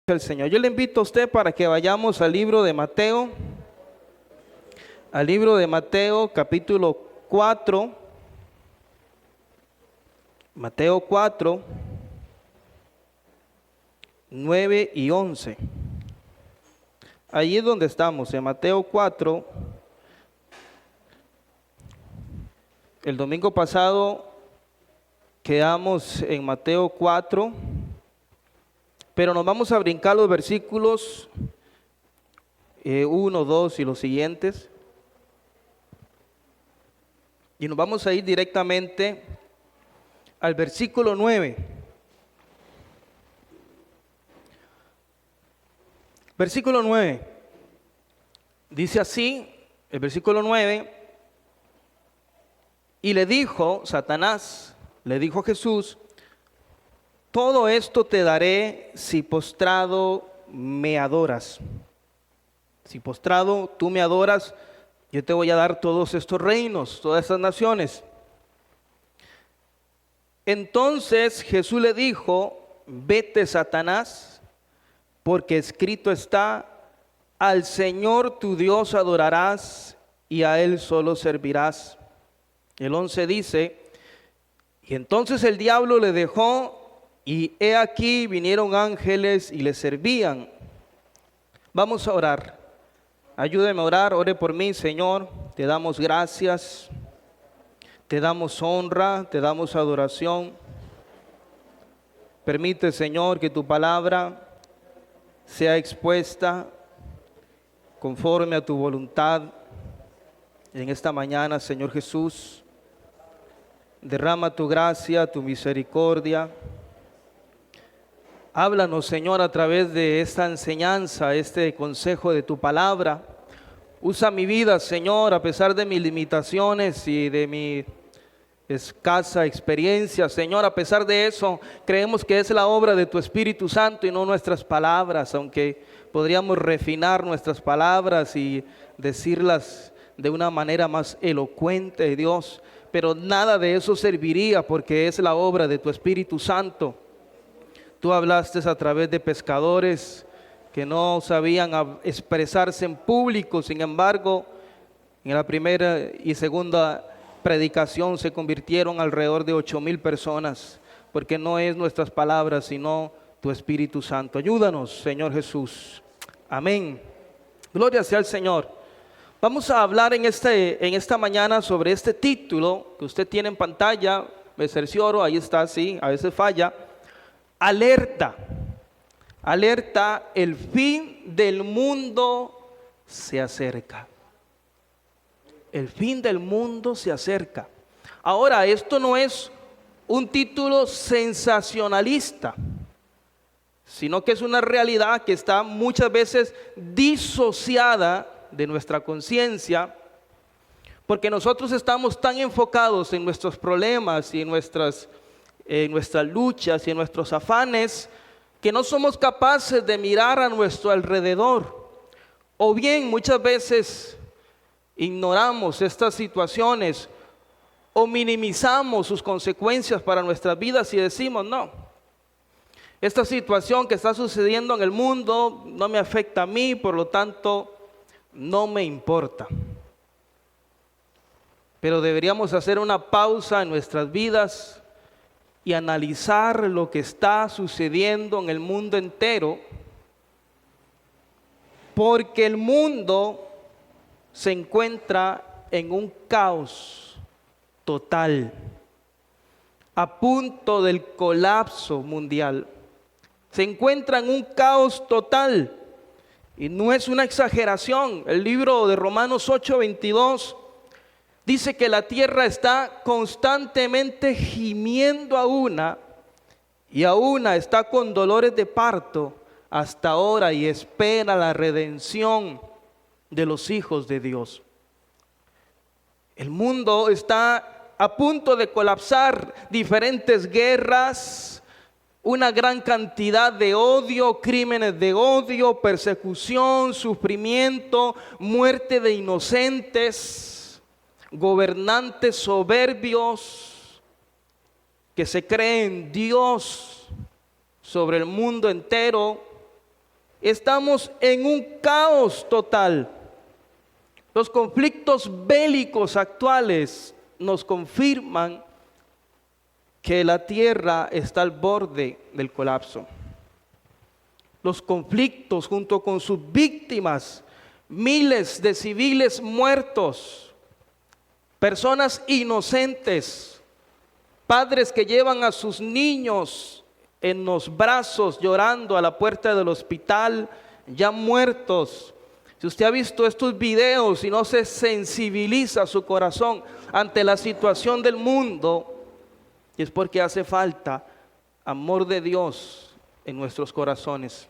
El Señor. Yo le invito a usted para que vayamos al libro de Mateo, capítulo 4, Mateo 4, 9 y 11. Allí es donde estamos, en Mateo 4. El domingo pasado quedamos en Mateo 4, pero nos vamos a brincar los versículos 1, 2 y los siguientes. Y nos vamos a ir directamente al versículo 9. Versículo 9. Dice así, el versículo 9. Y le dijo Satanás, le dijo Jesús: todo esto te daré si postrado me adoras. Si postrado tú me adoras, yo te voy a dar todos estos reinos, todas estas naciones. Entonces Jesús le dijo: vete, Satanás, porque escrito está: al Señor tu Dios adorarás y a Él solo servirás. El 11 dice: y entonces el diablo le dejó, y he aquí vinieron ángeles y le servían. Vamos a orar. Ayúdeme a orar, ore por mí, Señor. Te damos gracias, te damos honra, te damos adoración. Permite, Señor, que tu palabra sea expuesta conforme a tu voluntad en esta mañana, Señor Jesús. Derrama tu gracia, tu misericordia. Háblanos, Señor, a través de esta enseñanza, este consejo de tu palabra. Usa mi vida, Señor, a pesar de mis limitaciones y de mi escasa experiencia. Señor, a pesar de eso, creemos que es la obra de tu Espíritu Santo y no nuestras palabras, aunque podríamos refinar nuestras palabras y decirlas de una manera más elocuente, Dios. Pero nada de eso serviría porque es la obra de tu Espíritu Santo. Tú hablaste a través de pescadores que no sabían expresarse en público. Sin embargo, en la primera y segunda predicación se convirtieron alrededor de 8,000 personas, porque no es nuestras palabras, sino tu Espíritu Santo. Ayúdanos, Señor Jesús. Amén. Gloria sea al Señor. Vamos a hablar en esta mañana sobre este título que usted tiene en pantalla. Me cercioro, ahí está, sí, a veces falla. Alerta, alerta, el fin del mundo se acerca. El fin del mundo se acerca. Ahora, esto no es un título sensacionalista, sino que es una realidad que está muchas veces disociada de nuestra conciencia, porque nosotros estamos tan enfocados en nuestros problemas y en nuestras luchas y en nuestros afanes, que no somos capaces de mirar a nuestro alrededor. O bien muchas veces ignoramos estas situaciones o minimizamos sus consecuencias para nuestras vidas y decimos: no, esta situación que está sucediendo en el mundo no me afecta a mí, por lo tanto no me importa. Pero deberíamos hacer una pausa en nuestras vidas y analizar lo que está sucediendo en el mundo entero, porque el mundo se encuentra en un caos total, a punto del colapso mundial. Se encuentra en un caos total, y no es una exageración. El libro de Romanos 8:22 dice que la tierra está constantemente gimiendo y a una está con dolores de parto hasta ahora, y espera la redención de los hijos de Dios. El mundo está a punto de colapsar, diferentes guerras, una gran cantidad de odio, crímenes de odio, persecución, sufrimiento, muerte de inocentes, gobernantes soberbios que se creen Dios sobre el mundo entero, estamos en un caos total. Los conflictos bélicos actuales nos confirman que la tierra está al borde del colapso. Los conflictos junto con sus víctimas, miles de civiles muertos, personas inocentes, padres que llevan a sus niños en los brazos llorando a la puerta del hospital, ya muertos. Si usted ha visto estos videos y no se sensibiliza su corazón ante la situación del mundo, es porque hace falta amor de Dios en nuestros corazones.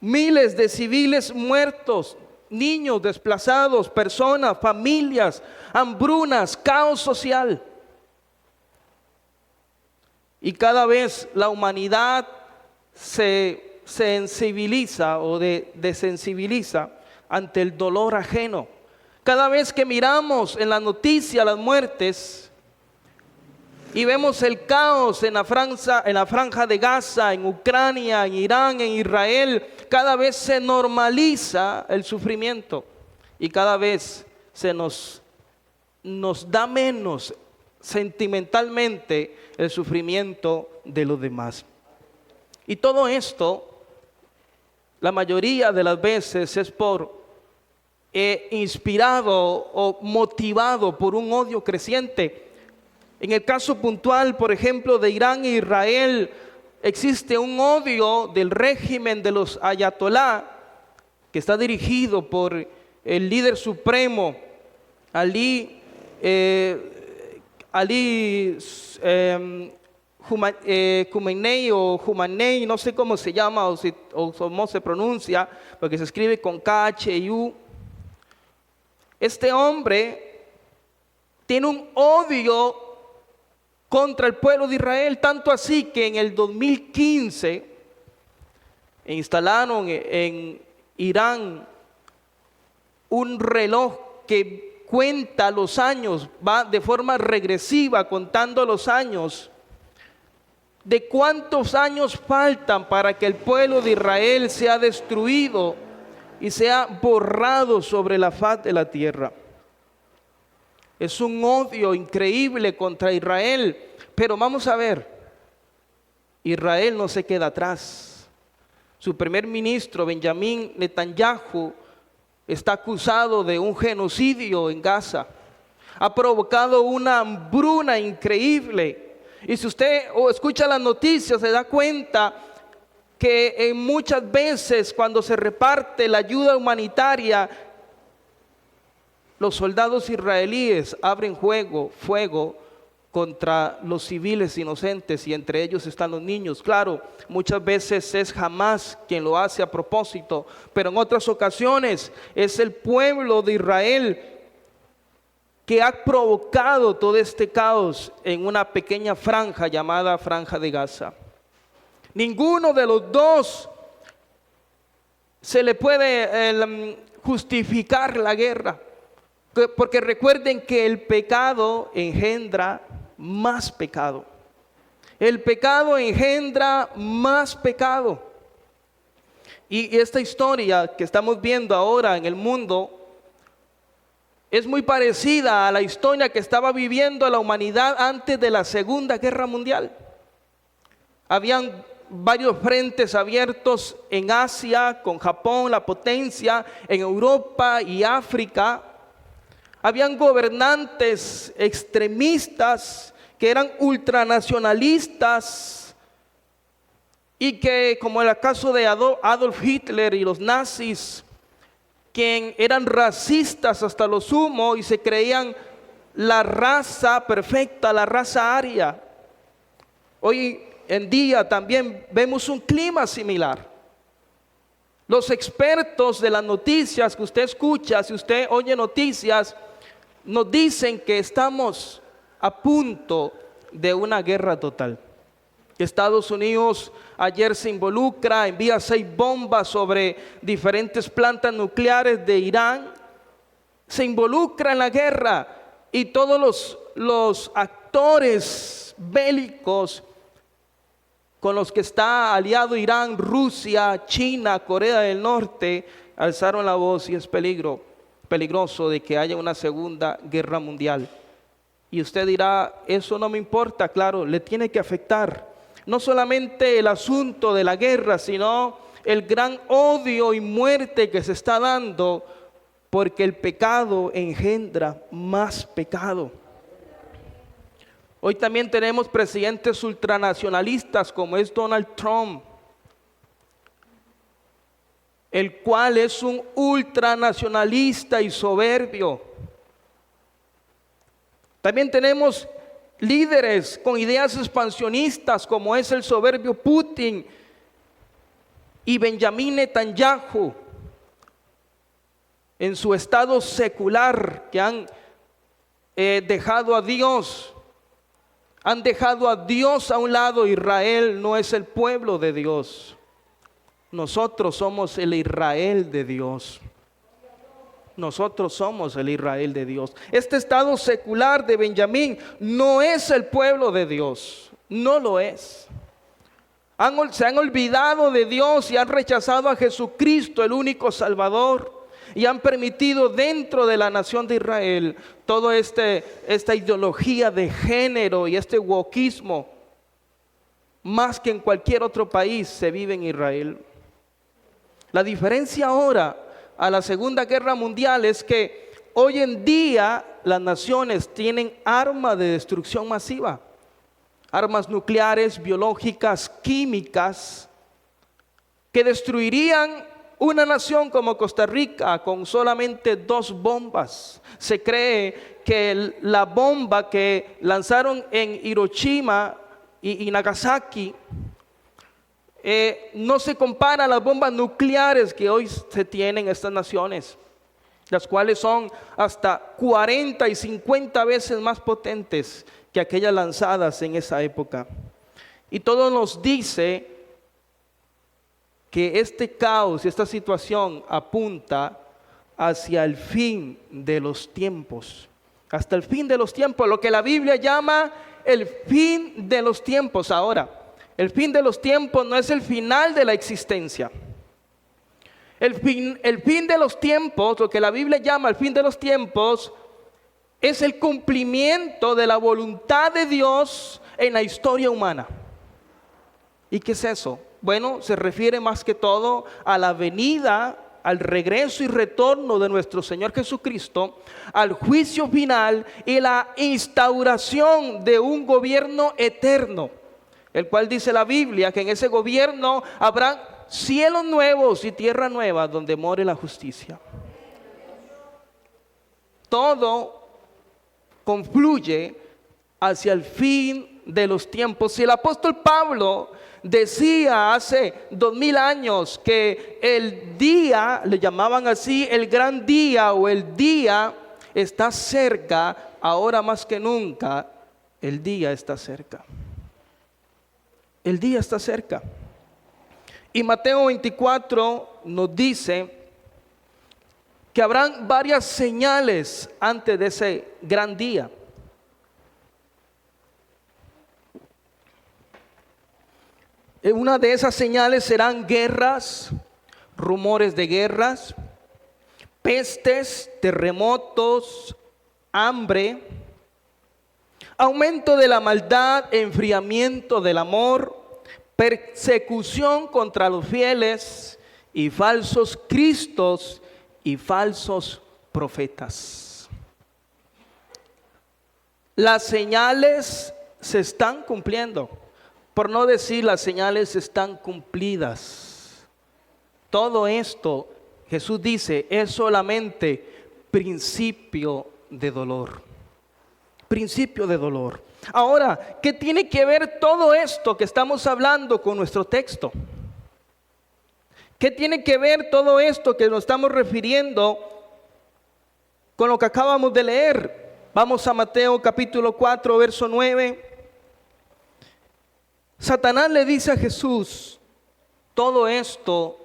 Miles de civiles muertos, niños desplazados, personas, familias, hambrunas, caos social. Y cada vez la humanidad se sensibiliza o desensibiliza ante el dolor ajeno. Cada vez que miramos en la noticia las muertes y vemos el caos en la franja de Gaza, en Ucrania, en Irán, en Israel, cada vez se normaliza el sufrimiento y cada vez nos da menos sentimentalmente el sufrimiento de los demás. Y todo esto, la mayoría de las veces, es inspirado o motivado por un odio creciente. En el caso puntual, por ejemplo, de Irán e Israel, existe un odio del régimen de los ayatolá, que está dirigido por el líder supremo, Ali Khamenei, no sé cómo se llama o cómo se pronuncia, porque se escribe con K-H-I-U. Este hombre tiene un odio contra el pueblo de Israel, tanto así que en el 2015 instalaron en Irán un reloj que cuenta los años, va de forma regresiva contando los años, de cuántos años faltan para que el pueblo de Israel sea destruido y sea borrado sobre la faz de la tierra. Es un odio increíble contra Israel, pero vamos a ver, Israel no se queda atrás. Su primer ministro, Benjamín Netanyahu, está acusado de un genocidio en Gaza. Ha provocado una hambruna increíble. Y si usted escucha las noticias, se da cuenta que muchas veces cuando se reparte la ayuda humanitaria, los soldados israelíes abren fuego contra los civiles inocentes y entre ellos están los niños. Claro, muchas veces es Hamás quien lo hace a propósito, pero en otras ocasiones es el pueblo de Israel que ha provocado todo este caos en una pequeña franja llamada Franja de Gaza. Ninguno de los dos se le puede justificar la guerra. Porque recuerden que el pecado engendra más pecado. El pecado engendra más pecado. Y esta historia que estamos viendo ahora en el mundo es muy parecida a la historia que estaba viviendo la humanidad antes de la Segunda Guerra Mundial. Habían varios frentes abiertos en Asia, con Japón, la potencia, en Europa y África. Habían gobernantes extremistas que eran ultranacionalistas y que, como en el caso de Adolf Hitler y los nazis, que eran racistas hasta lo sumo y se creían la raza perfecta, la raza aria. Hoy en día también vemos un clima similar. Los expertos de las noticias que usted escucha, si usted oye noticias, nos dicen que estamos a punto de una guerra total. Estados Unidos ayer se involucra, envía 6 bombas sobre diferentes plantas nucleares de Irán, se involucra en la guerra y todos los actores bélicos con los que está aliado Irán, Rusia, China, Corea del Norte, alzaron la voz y es peligroso de que haya una segunda guerra mundial. Y usted dirá, eso no me importa. Claro, le tiene que afectar. No solamente el asunto de la guerra, sino el gran odio y muerte que se está dando, porque el pecado engendra más pecado. Hoy también tenemos presidentes ultranacionalistas como es Donald Trump, el cual es un ultranacionalista y soberbio. También tenemos líderes con ideas expansionistas como es el soberbio Putin y Benjamín Netanyahu en su estado secular, que han dejado a Dios. Han dejado a Dios a un lado. Israel no es el pueblo de Dios. Nosotros somos el Israel de Dios. Nosotros somos el Israel de Dios. Este estado secular de Benjamín no es el pueblo de Dios. No lo es. Se han olvidado de Dios y han rechazado a Jesucristo, el único Salvador. Y han permitido dentro de la nación de Israel toda esta ideología de género y este wokismo. Más que en cualquier otro país se vive en Israel. La diferencia ahora a la Segunda Guerra Mundial es que hoy en día las naciones tienen armas de destrucción masiva. Armas nucleares, biológicas, químicas, que destruirían una nación como Costa Rica con solamente 2 bombas. Se cree que la bomba que lanzaron en Hiroshima y Nagasaki no se compara a las bombas nucleares que hoy se tienen en estas naciones, las cuales son hasta 40 y 50 veces más potentes que aquellas lanzadas en esa época. Y todo nos dice que este caos, esta situación apunta hacia el fin de los tiempos, hasta el fin de los tiempos, lo que la Biblia llama el fin de los tiempos. Ahora, el fin de los tiempos no es el final de la existencia. El fin de los tiempos, lo que la Biblia llama el fin de los tiempos, es el cumplimiento de la voluntad de Dios en la historia humana. ¿Y qué es eso? Bueno, se refiere más que todo a la venida, al regreso y retorno de nuestro Señor Jesucristo, al juicio final y la instauración de un gobierno eterno, el cual dice la Biblia que en ese gobierno habrá cielos nuevos y tierra nueva donde more la justicia. Todo confluye hacia el fin de los tiempos. Si el apóstol Pablo decía hace 2000 años que el día, le llamaban así, el gran día o el día está cerca, ahora más que nunca, el día está cerca. El día está cerca. Y Mateo 24 nos dice que habrán varias señales antes de ese gran día. Una de esas señales serán guerras, rumores de guerras, pestes, terremotos, hambre, aumento de la maldad, enfriamiento del amor, persecución contra los fieles y falsos cristos y falsos profetas. Las señales se están cumpliendo. Por no decir las señales están cumplidas. Todo esto, Jesús dice, es solamente principio de dolor. Principio de dolor. Ahora, ¿qué tiene que ver todo esto que estamos hablando con nuestro texto? ¿Qué tiene que ver todo esto que nos estamos refiriendo con lo que acabamos de leer? Vamos a Mateo capítulo 4, verso 9. Satanás le dice a Jesús, todo esto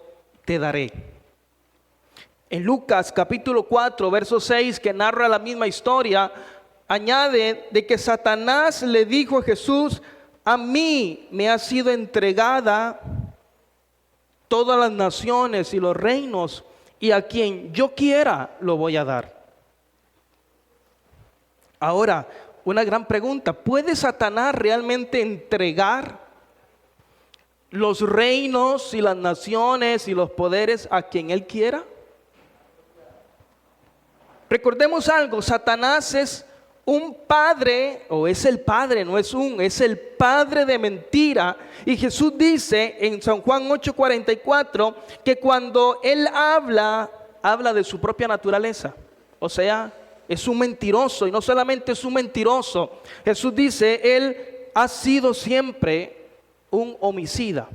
te daré. En Lucas capítulo 4, verso 6, que narra la misma historia, añade de que Satanás le dijo a Jesús, a mí me ha sido entregada todas las naciones y los reinos, y a quien yo quiera lo voy a dar. Ahora, una gran pregunta: ¿puede Satanás realmente entregar los reinos y las naciones y los poderes a quien él quiera? Recordemos algo: Satanás es un padre, o es el padre, es el padre de mentira. Y Jesús dice en San Juan 8:44 que cuando él habla de su propia naturaleza. O sea, es un mentiroso, y no solamente es un mentiroso. Jesús dice, él ha sido siempre un homicida.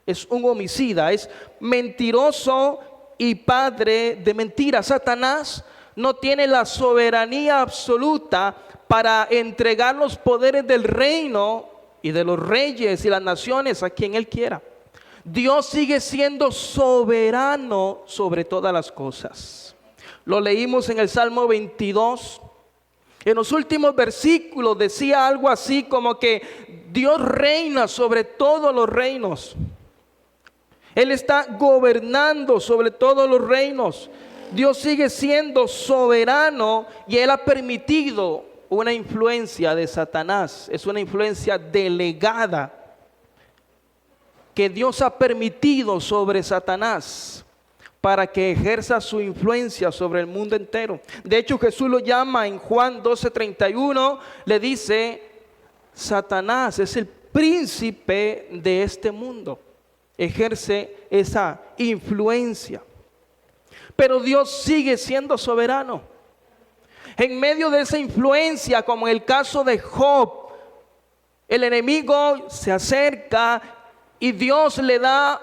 Es un homicida, es mentiroso y padre de mentira. Satanás no tiene la soberanía absoluta para entregar los poderes del reino y de los reyes y las naciones a quien él quiera. Dios sigue siendo soberano sobre todas las cosas. Lo leímos en el Salmo 22. En los últimos versículos decía algo así como que Dios reina sobre todos los reinos. Él está gobernando sobre todos los reinos. Dios sigue siendo soberano, y él ha permitido una influencia de Satanás. Es una influencia delegada que Dios ha permitido sobre Satanás para que ejerza su influencia sobre el mundo entero. De hecho, Jesús lo llama en Juan 12:31, le dice: Satanás es el príncipe de este mundo. Ejerce esa influencia. Pero Dios sigue siendo soberano. En medio de esa influencia, como en el caso de Job, el enemigo se acerca y Dios le da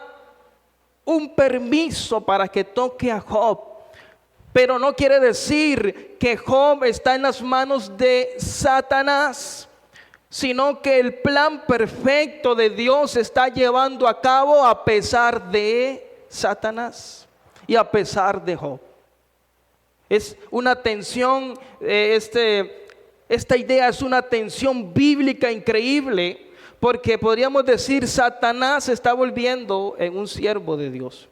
un permiso para que toque a Job. Pero no quiere decir que Job está en las manos de Satanás, sino que el plan perfecto de Dios se está llevando a cabo a pesar de Satanás y a pesar de Job. Es una tensión, esta idea es una tensión bíblica increíble, porque podríamos decir Satanás se está volviendo en un siervo de Dios,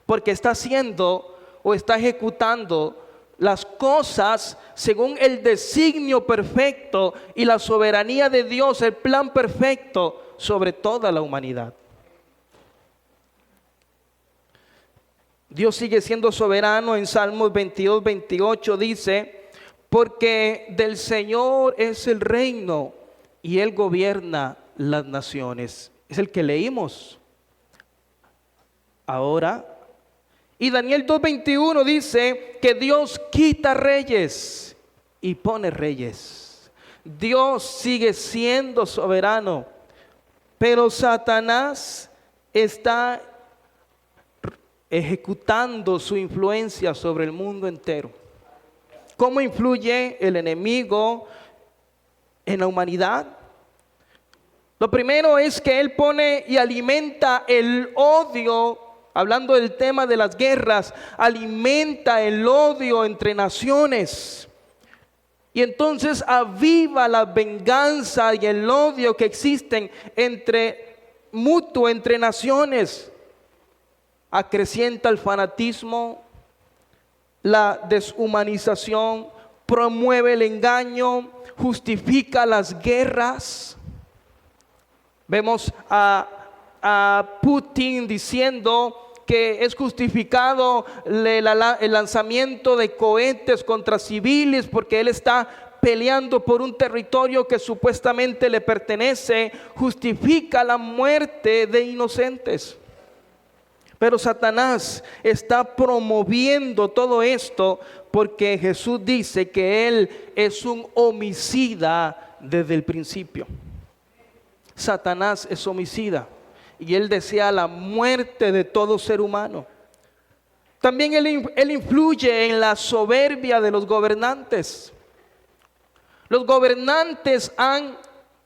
porque está haciendo o está ejecutando las cosas según el designio perfecto y la soberanía de Dios, el plan perfecto sobre toda la humanidad. Dios sigue siendo soberano. En Salmos 22:28 dice: porque del Señor es el reino y Él gobierna las naciones. Es el que leímos ahora. Y Daniel 2:21 dice que Dios quita reyes y pone reyes. Dios sigue siendo soberano, pero Satanás está ejecutando su influencia sobre el mundo entero. ¿Cómo influye el enemigo en la humanidad? Lo primero es que él pone y alimenta el odio. Hablando del tema de las guerras, alimenta el odio entre naciones. Y entonces aviva la venganza y el odio que existen mutuo entre naciones. Acrecienta el fanatismo, la deshumanización, promueve el engaño, justifica las guerras. Vemos a Putin diciendo que es justificado el lanzamiento de cohetes contra civiles porque él está peleando por un territorio que supuestamente le pertenece. Justifica la muerte de inocentes. Pero Satanás está promoviendo todo esto porque Jesús dice que él es un homicida desde el principio. Satanás es homicida y él desea la muerte de todo ser humano. También él influye en la soberbia de los gobernantes. Los gobernantes han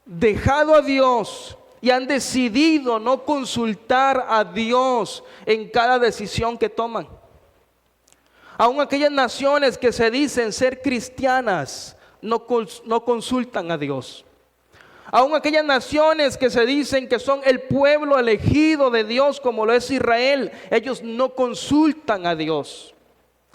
dejado a Dios y han decidido no consultar a Dios en cada decisión que toman. Aún aquellas naciones que se dicen ser cristianas no consultan a Dios. Aún aquellas naciones que se dicen que son el pueblo elegido de Dios, como lo es Israel, ellos no consultan a Dios.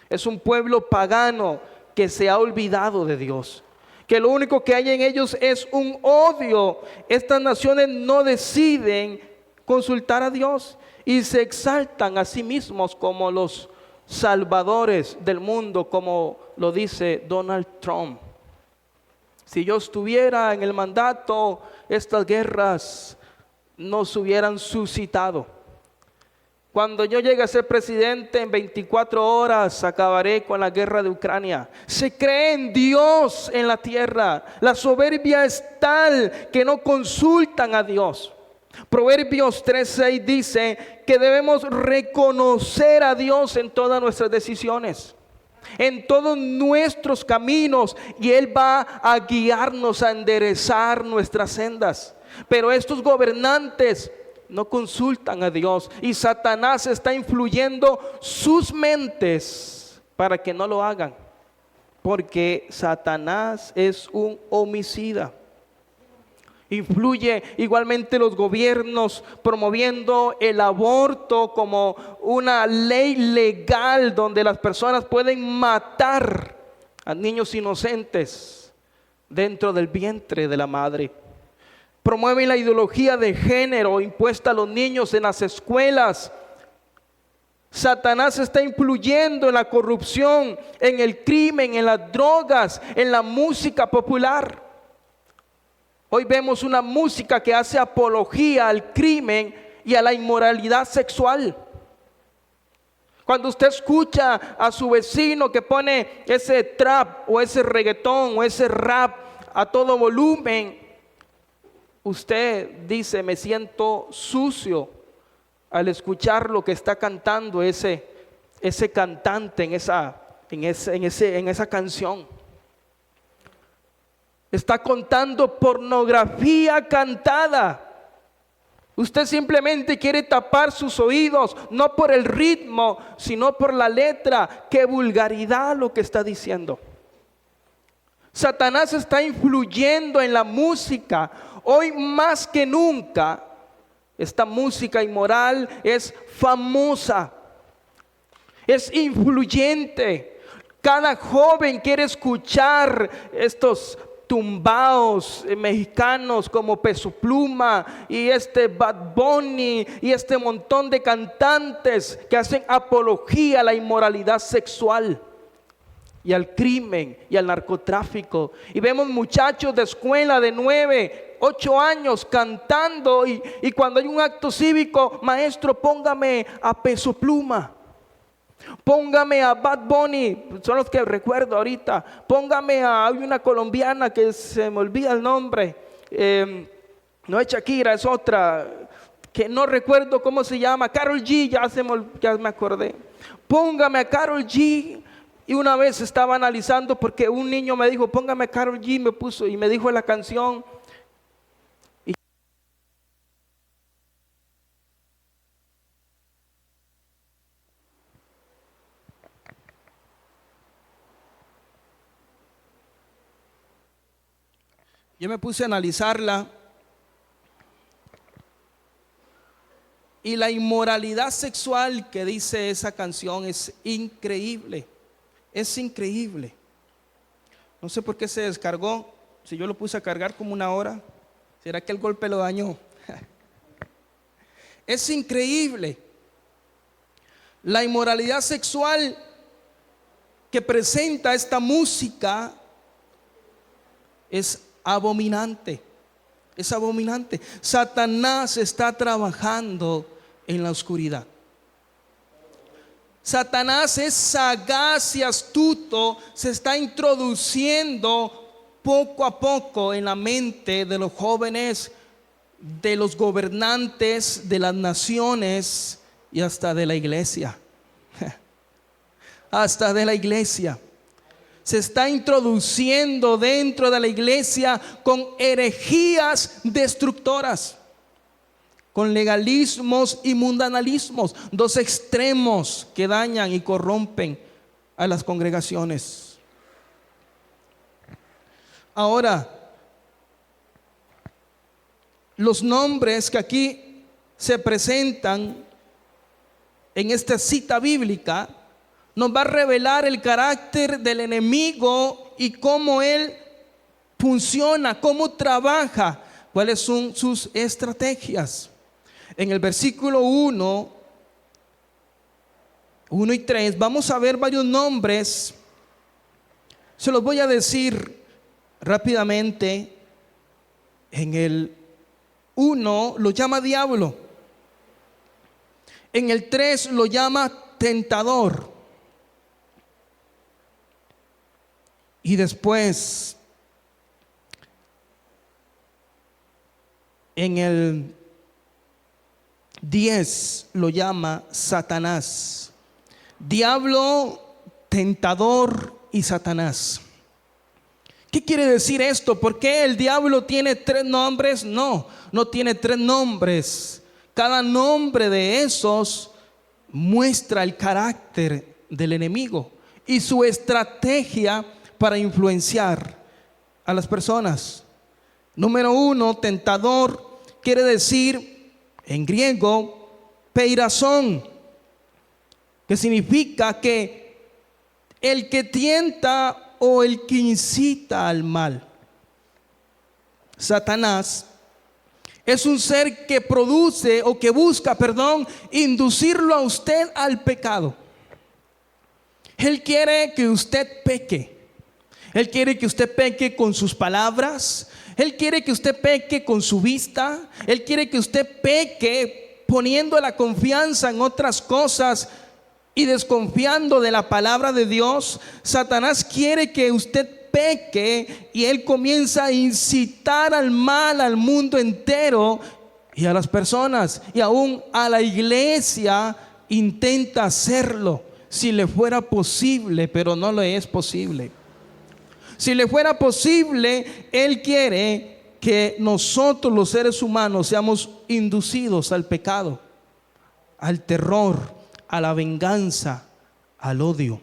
Es un pueblo pagano que se ha olvidado de Dios, que lo único que hay en ellos es un odio. Estas naciones no deciden consultar a Dios y se exaltan a sí mismos como los salvadores del mundo, como lo dice Donald Trump. Si yo estuviera en el mandato, estas guerras no se hubieran suscitado. Cuando yo llegue a ser presidente, en 24 horas acabaré con la guerra de Ucrania. Se cree en Dios en la tierra. La soberbia es tal que no consultan a Dios. Proverbios 3:6 dice que debemos reconocer a Dios en todas nuestras decisiones, en todos nuestros caminos, y Él va a guiarnos, a enderezar nuestras sendas. Pero estos gobernantes no consultan a Dios, y Satanás está influyendo sus mentes para que no lo hagan, porque Satanás es un homicida. Influye igualmente los gobiernos promoviendo el aborto como una ley legal donde las personas pueden matar a niños inocentes dentro del vientre de la madre. Promueven la ideología de género impuesta a los niños en las escuelas. Satanás está influyendo en la corrupción, en el crimen, en las drogas, en la música popular. Hoy vemos una música que hace apología al crimen y a la inmoralidad sexual. Cuando usted escucha a su vecino que pone ese trap o ese reggaetón o ese rap a todo volumen, usted dice: me siento sucio al escuchar lo que está cantando ese cantante en esa canción. Está contando pornografía cantada. Usted simplemente quiere tapar sus oídos, no por el ritmo, sino por la letra. Qué vulgaridad lo que está diciendo. Satanás está influyendo en la música. Hoy más que nunca, esta música inmoral es famosa, es influyente. Cada joven quiere escuchar estos tumbaos mexicanos como Peso Pluma y Bad Bunny y este montón de cantantes que hacen apología a la inmoralidad sexual y al crimen y al narcotráfico. Y vemos muchachos de escuela de 9, 8 años cantando y cuando hay un acto cívico: maestro, póngame a Peso Pluma, póngame a Bad Bunny, son los que recuerdo ahorita, póngame hay una colombiana que se me olvida el nombre, no es Shakira, es otra, que no recuerdo cómo se llama, Karol G, ya me acordé, póngame a Karol G. Y una vez estaba analizando porque un niño me dijo: póngame a Karol G, y me dijo la canción. Yo me puse a analizarla y la inmoralidad sexual que dice esa canción es increíble. Es increíble. No sé por qué se descargó. Si yo lo puse a cargar como 1 hora, ¿será que el golpe lo dañó? Es increíble. La inmoralidad sexual que presenta esta música es abominante. Es abominante. Satanás está trabajando en la oscuridad. Satanás es sagaz y astuto, se está introduciendo poco a poco en la mente de los jóvenes, de los gobernantes, de las naciones y hasta de la iglesia. Hasta de la iglesia. Se está introduciendo dentro de la iglesia con herejías destructoras, con legalismos y mundanalismos, 2 extremos que dañan y corrompen a las congregaciones. Ahora, los nombres que aquí se presentan en esta cita bíblica nos va a revelar el carácter del enemigo y cómo él funciona, cómo trabaja, cuáles son sus estrategias. En el versículo 1 y 3 vamos a ver varios nombres. Se los voy a decir rápidamente. En el 1 lo llama diablo. En el 3 lo llama tentador. Y después, en el 10 lo llama Satanás. Diablo, tentador y Satanás. ¿Qué quiere decir esto? ¿Por qué el diablo tiene 3 nombres? No tiene 3 nombres. Cada nombre de esos muestra el carácter del enemigo y su estrategia para influenciar a las personas. Número 1, tentador, quiere decir en griego peirazón, que significa que el que tienta o el que incita al mal. Satanás es un ser que produce o que busca, inducirlo a usted al pecado. Él quiere que usted peque. Él quiere que usted peque con sus palabras. Él quiere que usted peque con su vista. Él quiere que usted peque poniendo la confianza en otras cosas y desconfiando de la palabra de Dios. Satanás quiere que usted peque y él comienza a incitar al mal al mundo entero y a las personas, y aún a la iglesia intenta hacerlo si le fuera posible, pero no le es posible. Si le fuera posible, él quiere que nosotros los seres humanos seamos inducidos al pecado, al terror, a la venganza, al odio.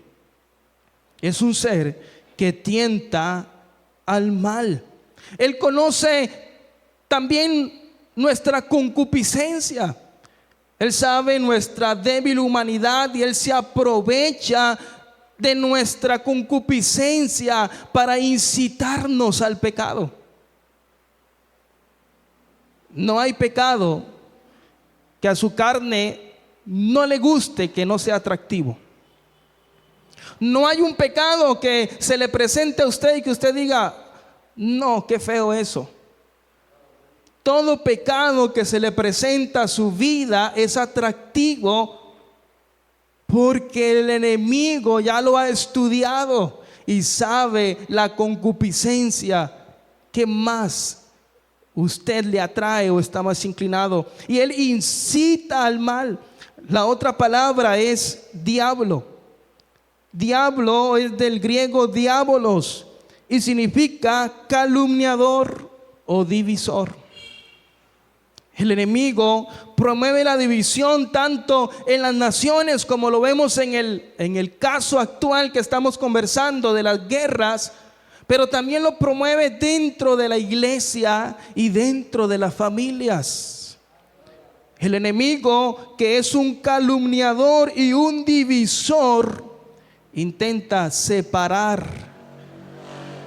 Es un ser que tienta al mal. Él conoce también nuestra concupiscencia. Él sabe nuestra débil humanidad y él se aprovecha de nuestra concupiscencia para incitarnos al pecado. No hay pecado que a su carne no le guste, que no sea atractivo. No hay un pecado que se le presente a usted y que usted diga: no, qué feo eso. Todo pecado que se le presenta a su vida es atractivo, porque el enemigo ya lo ha estudiado y sabe la concupiscencia que más usted le atrae o está más inclinado, y él incita al mal. La otra palabra es diablo. Diablo es del griego diabolos y significa calumniador o divisor. El enemigo promueve la división tanto en las naciones, como lo vemos en el caso actual que estamos conversando de las guerras, pero también lo promueve dentro de la iglesia y dentro de las familias. El enemigo, que es un calumniador y un divisor, intenta separar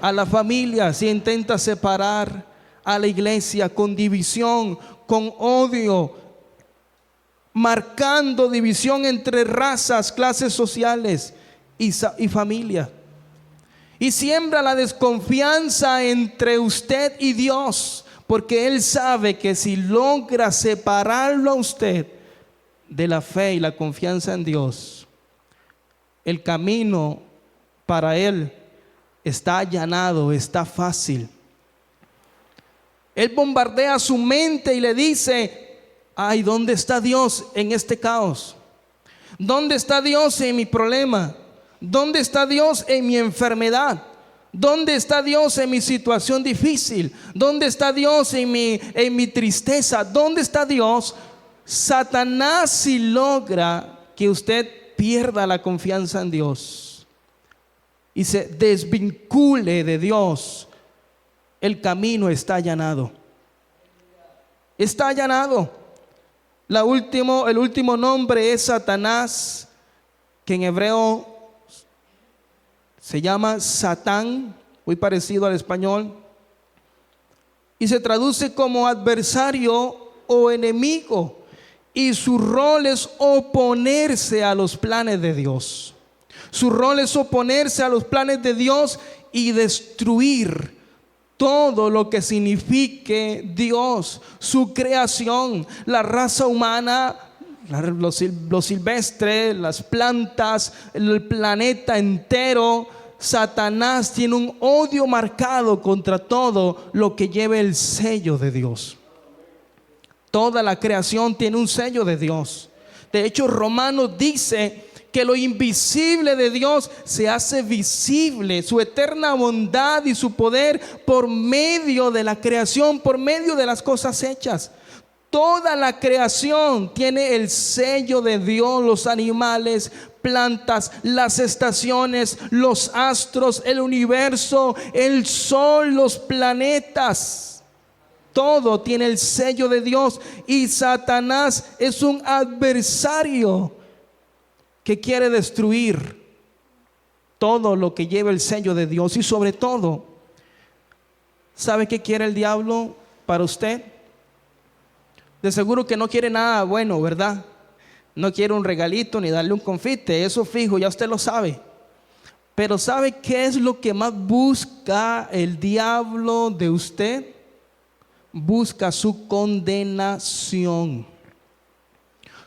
a las familias y intenta separar a la iglesia con división, con odio, marcando división entre razas, clases sociales y familia. Y siembra la desconfianza entre usted y Dios, porque él sabe que si logra separarlo a usted de la fe y la confianza en Dios, el camino para él está allanado, está fácil. Él bombardea su mente y le dice: ay, ¿dónde está Dios en este caos? ¿Dónde está Dios en mi problema? ¿Dónde está Dios en mi enfermedad? ¿Dónde está Dios en mi situación difícil? ¿Dónde está Dios en mi tristeza? ¿Dónde está Dios? Satanás, si logra que usted pierda la confianza en Dios y se desvincule de Dios, el camino está allanado. está allanado. El último nombre es Satanás, que en hebreo se llama Satán, muy parecido al español, y se traduce como adversario o enemigo, y su rol es oponerse a los planes de Dios. Su rol es oponerse a los planes de Dios y destruir todo lo que signifique Dios, su creación, la raza humana, lo silvestre, las plantas, el planeta entero. Satanás tiene un odio marcado contra todo lo que lleve el sello de Dios. Toda la creación tiene un sello de Dios. De hecho, Romanos dice que lo invisible de Dios se hace visible, su eterna bondad y su poder por medio de la creación, por medio de las cosas hechas. Toda la creación tiene el sello de Dios, los animales, plantas, las estaciones, los astros, el universo, el sol, los planetas. Todo tiene el sello de Dios, y Satanás es un adversario que quiere destruir todo lo que lleva el sello de Dios. Y sobre todo, ¿sabe qué quiere el diablo para usted? De seguro que no quiere nada bueno, ¿verdad? No quiere un regalito ni darle un confite, eso fijo, ya usted lo sabe. Pero ¿sabe qué es lo que más busca el diablo de usted? Busca su condenación.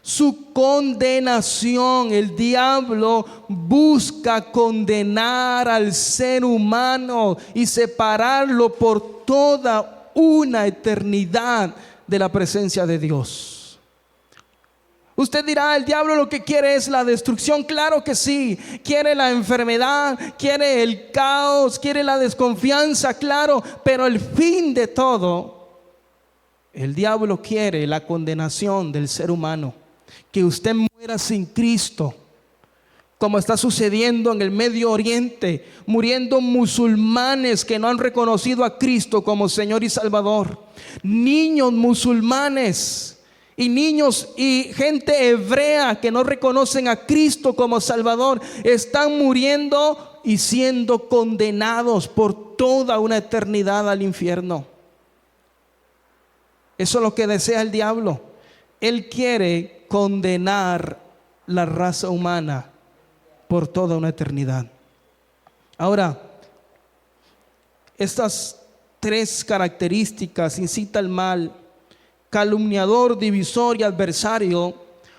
Su condenación. El diablo busca condenar al ser humano y separarlo por toda una eternidad de la presencia de Dios. Usted dirá, el diablo lo que quiere es la destrucción. Claro que sí, quiere la enfermedad, quiere el caos, quiere la desconfianza, claro, pero el fin de todo, el diablo quiere la condenación del ser humano, que usted muera sin Cristo, como está sucediendo en el Medio Oriente, muriendo musulmanes que no han reconocido a Cristo como Señor y Salvador, niños musulmanes y niños y gente hebrea que no reconocen a Cristo como Salvador, están muriendo y siendo condenados por toda una eternidad al infierno. Eso es lo que desea el diablo. Él quiere condenar la raza humana por toda una eternidad. Ahora, estas tres características: incita al mal, calumniador, divisor y adversario,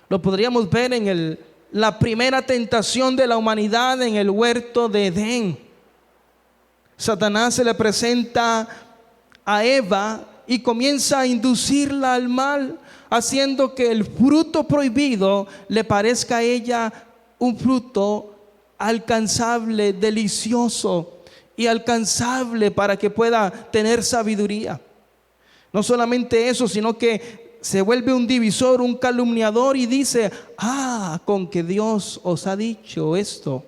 lo podríamos ver en la primera tentación de la humanidad en el huerto de Edén. Satanás se le presenta a Eva y comienza a inducirla al mal, haciendo que el fruto prohibido le parezca a ella un fruto alcanzable, delicioso y alcanzable para que pueda tener sabiduría. No solamente eso, sino que se vuelve un divisor, un calumniador, y dice: con que Dios os ha dicho esto.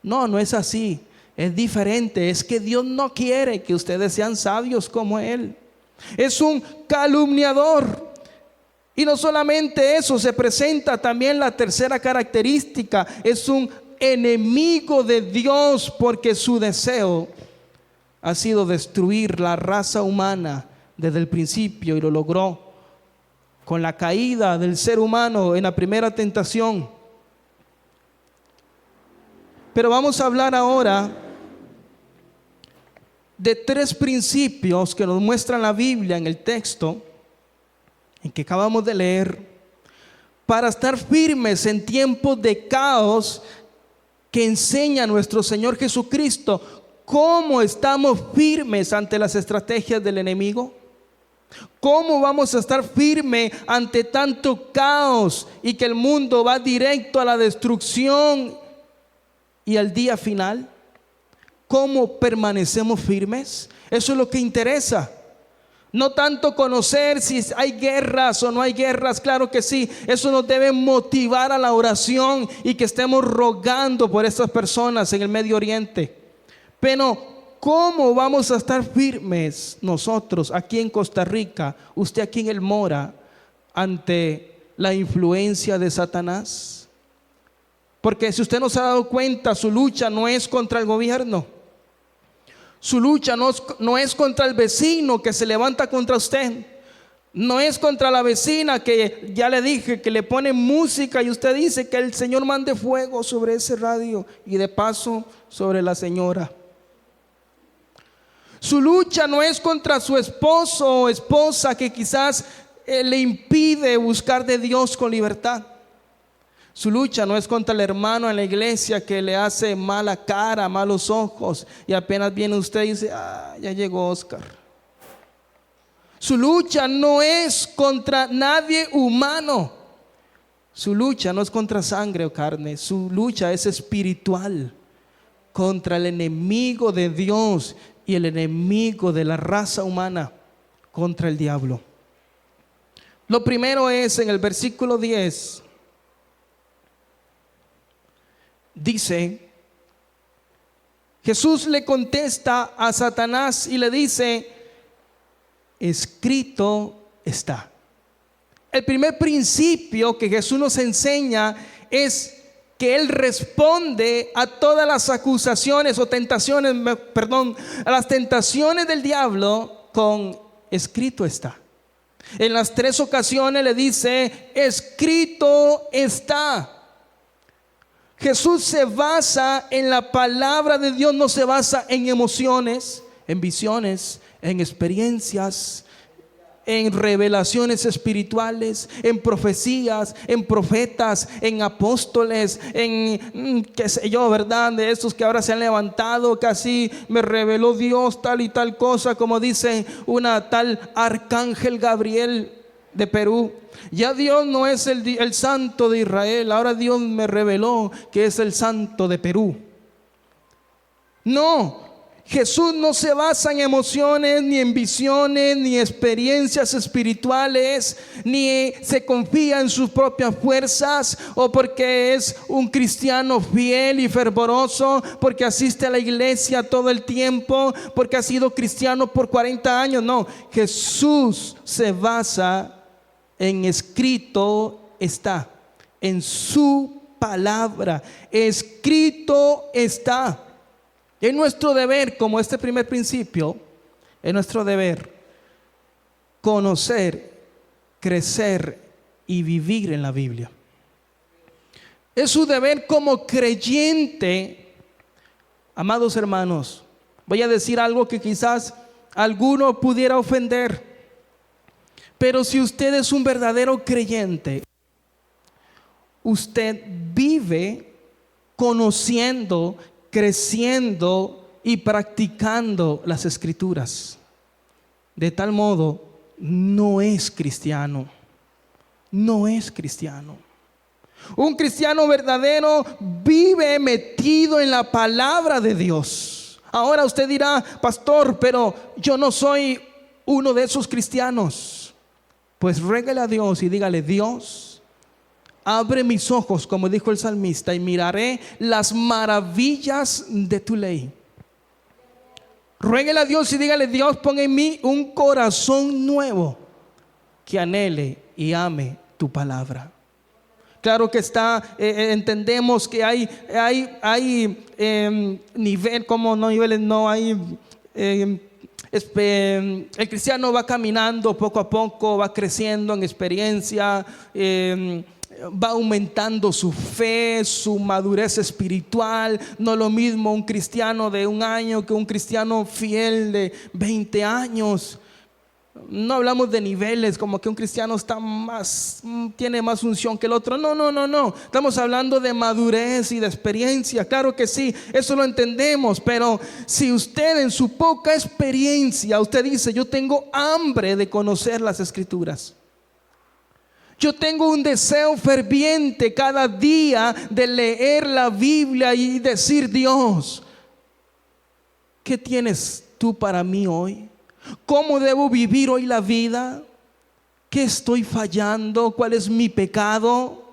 No, no es así, es diferente. Es que Dios no quiere que ustedes sean sabios como Él. Es un calumniador. Y no solamente eso, se presenta también la tercera característica: es un enemigo de Dios, porque su deseo ha sido destruir la raza humana desde el principio, y lo logró con la caída del ser humano en la primera tentación. Pero vamos a hablar ahora de tres principios que nos muestra la Biblia en el texto en que acabamos de leer, para estar firmes en tiempos de caos, que enseña nuestro Señor Jesucristo. ¿Cómo estamos firmes ante las estrategias del enemigo? ¿Cómo vamos a estar firmes ante tanto caos y que el mundo va directo a la destrucción y al día final? ¿Cómo permanecemos firmes? Eso es lo que interesa. No tanto conocer si hay guerras o no hay guerras, claro que sí. Eso nos debe motivar a la oración y que estemos rogando por estas personas en el Medio Oriente. Pero ¿cómo vamos a estar firmes nosotros aquí en Costa Rica, usted aquí en El Mora, ante la influencia de Satanás? Porque si usted no se ha dado cuenta, su lucha no es contra el gobierno. Su lucha no es contra el vecino que se levanta contra usted. No es contra la vecina que ya le dije que le pone música y usted dice que el Señor mande fuego sobre ese radio y de paso sobre la señora. Su lucha no es contra su esposo o esposa que quizás le impide buscar de Dios con libertad. Su lucha no es contra el hermano en la iglesia que le hace mala cara, malos ojos, y apenas viene usted y dice: ya llegó Oscar. Su lucha no es contra nadie humano. Su lucha no es contra sangre o carne. Su lucha es espiritual, contra el enemigo de Dios y el enemigo de la raza humana, contra el diablo. Lo primero es en el versículo 10. Dice, Jesús le contesta a Satanás y le dice: escrito está. El primer principio que Jesús nos enseña es que Él responde a todas las acusaciones o tentaciones, a las tentaciones del diablo con escrito está. En las 3 ocasiones le dice: escrito está. Jesús se basa en la palabra de Dios, no se basa en emociones, en visiones, en experiencias, en revelaciones espirituales, en profecías, en profetas, en apóstoles, en qué sé yo, ¿verdad? De estos que ahora se han levantado, que así me reveló Dios tal y tal cosa, como dice una tal Arcángel Gabriel de Perú. Ya Dios no es el santo de Israel, ahora Dios me reveló que es el santo de Perú. No, Jesús no se basa en emociones, ni en visiones, ni experiencias espirituales, ni se confía en sus propias fuerzas, o porque es un cristiano fiel y fervoroso, porque asiste a la iglesia todo el tiempo, porque ha sido cristiano por 40 años. No, Jesús se basa en escrito está, en su palabra, escrito está. Es nuestro deber, como este primer principio, es nuestro deber conocer, crecer y vivir en la Biblia. Es su deber como creyente. Amados hermanos, voy a decir algo que quizás alguno pudiera ofender, pero si usted es un verdadero creyente, usted vive conociendo, creciendo y practicando las Escrituras. De tal modo, no es cristiano. No es cristiano. Un cristiano verdadero vive metido en la palabra de Dios. Ahora usted dirá: pastor, pero yo no soy uno de esos cristianos. Pues ruégale a Dios y dígale: Dios, abre mis ojos, como dijo el salmista, y miraré las maravillas de tu ley. Ruégale a Dios y dígale: Dios, pon en mí un corazón nuevo que anhele y ame tu palabra. Claro que entendemos que hay nivel, como no niveles, no hay. El cristiano va caminando poco a poco, va creciendo en experiencia, va aumentando su fe, su madurez espiritual. No es lo mismo un cristiano de 1 año que un cristiano fiel de 20 años. No hablamos de niveles, como que un cristiano tiene más unción que el otro. No. Estamos hablando de madurez y de experiencia. Claro que sí, eso lo entendemos. Pero si usted en su poca experiencia, usted dice: yo tengo hambre de conocer las Escrituras. Yo tengo un deseo ferviente cada día de leer la Biblia y decir: Dios, ¿qué tienes tú para mí hoy? ¿Cómo debo vivir hoy la vida? ¿Qué estoy fallando? ¿Cuál es mi pecado?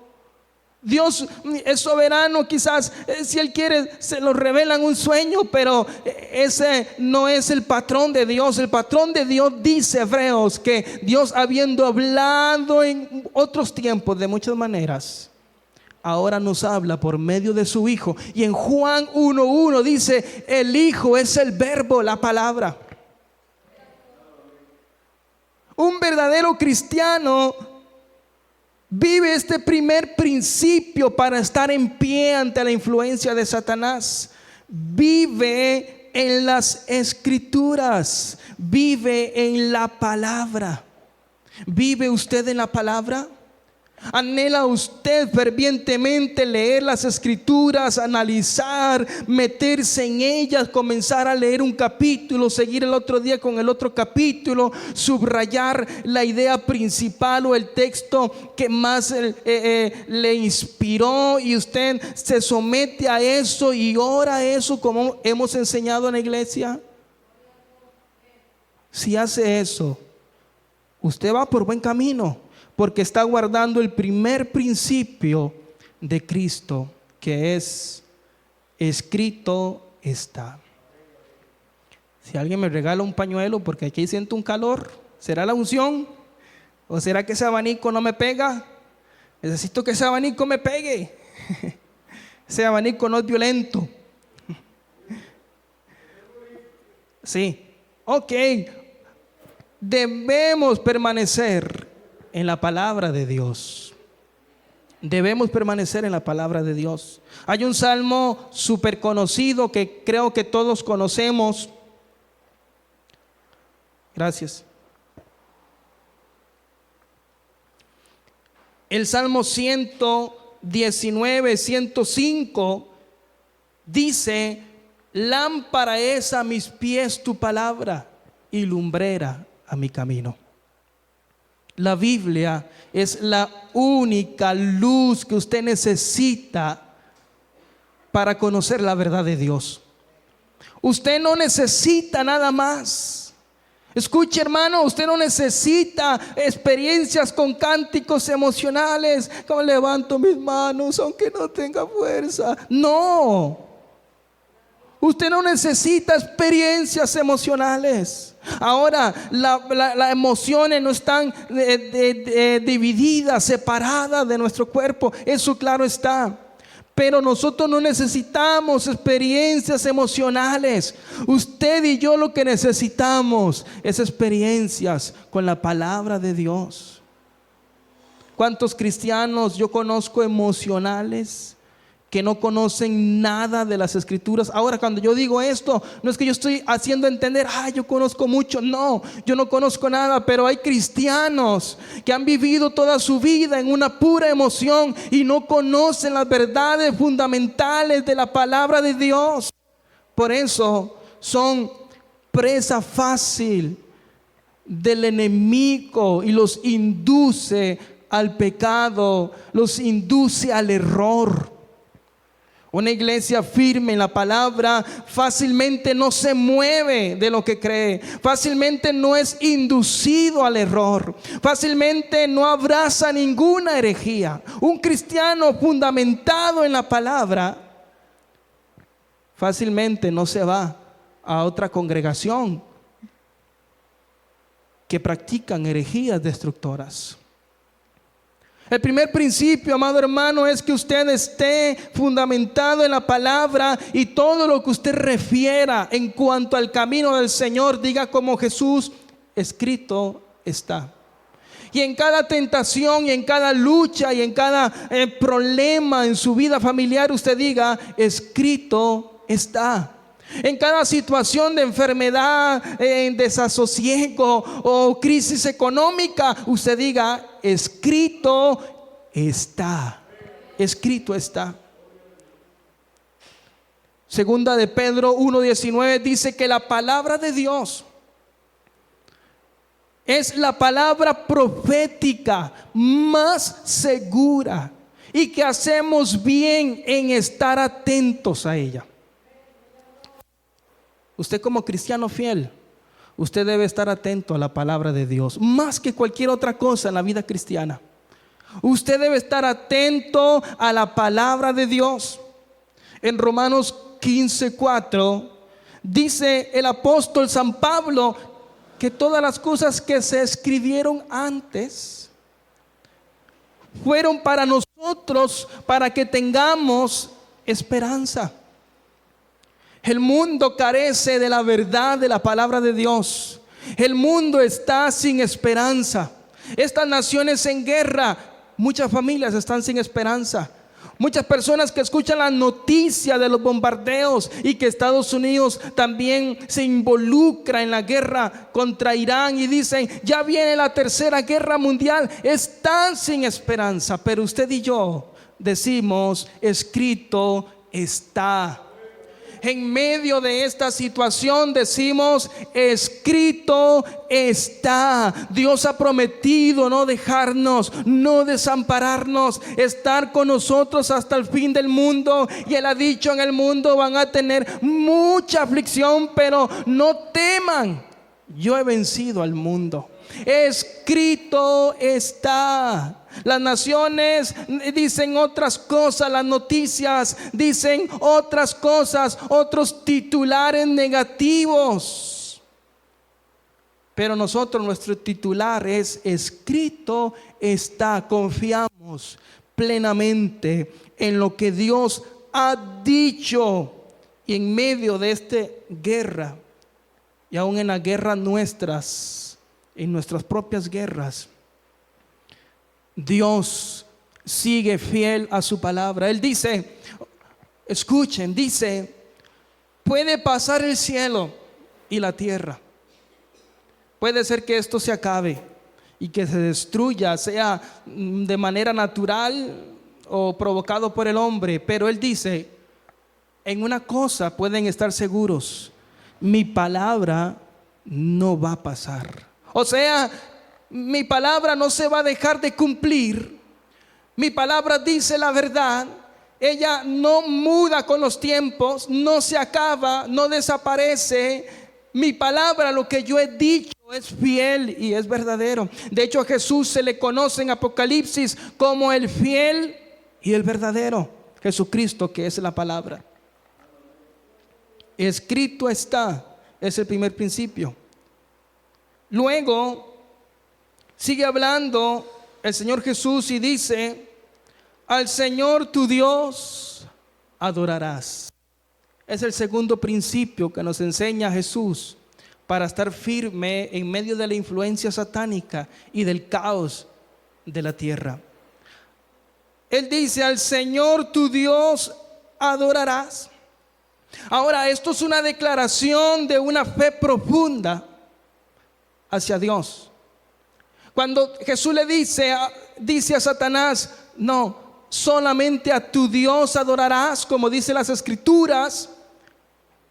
Dios es soberano, quizás si Él quiere se lo revela en un sueño, pero ese no es el patrón de Dios. El patrón de Dios, dice Hebreos, que Dios, habiendo hablado en otros tiempos de muchas maneras, ahora nos habla por medio de su Hijo. Y en Juan 1:1 dice, el Hijo es el verbo, la palabra. Un verdadero cristiano vive este primer principio para estar en pie ante la influencia de Satanás. Vive en las Escrituras, vive en la palabra. ¿Vive usted en la palabra? ¿Anhela usted fervientemente leer las Escrituras, analizar, meterse en ellas, comenzar a leer un capítulo, seguir el otro día con el otro capítulo, subrayar la idea principal o el texto que más le inspiró, y usted se somete a eso y ora a eso como hemos enseñado en la iglesia? Si hace eso, usted va por buen camino, porque está guardando el primer principio de Cristo, que es: escrito está. Si alguien me regala un pañuelo porque aquí siento un calor, ¿será la unción? ¿O será que ese abanico no me pega? Necesito que ese abanico me pegue. Ese abanico no es violento. Sí, ok. Debemos permanecer en la palabra de Dios. Debemos permanecer en la palabra de Dios. Hay un salmo súper conocido que creo que todos conocemos. Gracias. El Salmo 119, 105 dice: lámpara es a mis pies tu palabra y lumbrera a mi camino. La Biblia es la única luz que usted necesita para conocer la verdad de Dios. Usted no necesita nada más. Escuche, hermano, usted no necesita experiencias con cánticos emocionales, como levanto mis manos aunque no tenga fuerza. No. Usted no necesita experiencias emocionales. Ahora, las emociones no están divididas, separadas de nuestro cuerpo. Eso claro está. Pero nosotros no necesitamos experiencias emocionales. Usted y yo lo que necesitamos es experiencias con la palabra de Dios. ¿Cuántos cristianos yo conozco emocionales que no conocen nada de las Escrituras? Ahora, cuando yo digo esto, no es que yo estoy haciendo entender, yo conozco mucho. No, yo no conozco nada, pero hay cristianos que han vivido toda su vida en una pura emoción y no conocen las verdades fundamentales de la palabra de Dios. Por eso son presa fácil del enemigo y los induce al pecado, los induce al error. Una iglesia firme en la palabra fácilmente no se mueve de lo que cree, fácilmente no es inducido al error, fácilmente no abraza ninguna herejía. Un cristiano fundamentado en la palabra fácilmente no se va a otra congregación que practican herejías destructoras. El primer principio, amado hermano, es que usted esté fundamentado en la palabra, y todo lo que usted refiera en cuanto al camino del Señor, diga como Jesús: escrito está. Y en cada tentación, y en cada lucha, y en cada problema en su vida familiar, usted diga: escrito está. En cada situación de enfermedad, desasosiego o crisis económica, usted diga: escrito está. Escrito está. Segunda de Pedro 1:19 dice que la palabra de Dios es la palabra profética más segura, y que hacemos bien en estar atentos a ella. Usted, como cristiano fiel, usted debe estar atento a la palabra de Dios más que cualquier otra cosa en la vida cristiana. Usted debe estar atento a la palabra de Dios. En Romanos 15:4 dice el apóstol San Pablo que todas las cosas que se escribieron antes fueron para nosotros, para que tengamos esperanza. El mundo carece de la verdad de la palabra de Dios. El mundo está sin esperanza. Estas naciones en guerra, muchas familias están sin esperanza. Muchas personas que escuchan la noticia de los bombardeos y que Estados Unidos también se involucra en la guerra contra Irán y dicen, ya viene la tercera guerra mundial, están sin esperanza. Pero usted y yo decimos, escrito está. En medio de esta situación decimos, escrito está. Dios ha prometido no dejarnos, no desampararnos, estar con nosotros hasta el fin del mundo. Y Él ha dicho, en el mundo van a tener mucha aflicción, pero no teman, yo he vencido al mundo. Escrito está. Las naciones dicen otras cosas, las noticias dicen otras cosas, otros titulares negativos. Pero nosotros, nuestro titular es escrito está. Confiamos plenamente en lo que Dios ha dicho. Y en medio de esta guerra, y aún en las guerras nuestras, en nuestras propias guerras, Dios sigue fiel a su palabra. Él dice, escuchen, dice, puede pasar el cielo y la tierra. Puede ser que esto se acabe y que se destruya, sea de manera natural o provocado por el hombre. Pero Él dice, en una cosa pueden estar seguros, mi palabra no va a pasar. O sea, mi palabra no se va a dejar de cumplir. Mi palabra dice la verdad. Ella no muda con los tiempos, no se acaba, no desaparece. Mi palabra, lo que yo he dicho, es fiel y es verdadero. De hecho, a Jesús se le conoce en Apocalipsis como el fiel y el verdadero. Jesucristo, que es la palabra. Escrito está, es el primer principio. Luego sigue hablando el Señor Jesús y dice, al Señor tu Dios adorarás. Es el segundo principio que nos enseña Jesús para estar firme en medio de la influencia satánica y del caos de la tierra. Él dice, al Señor tu Dios adorarás. Ahora, esto es una declaración de una fe profunda hacia Dios. Cuando Jesús le dice a Satanás, no, solamente a tu Dios adorarás, como dice las Escrituras,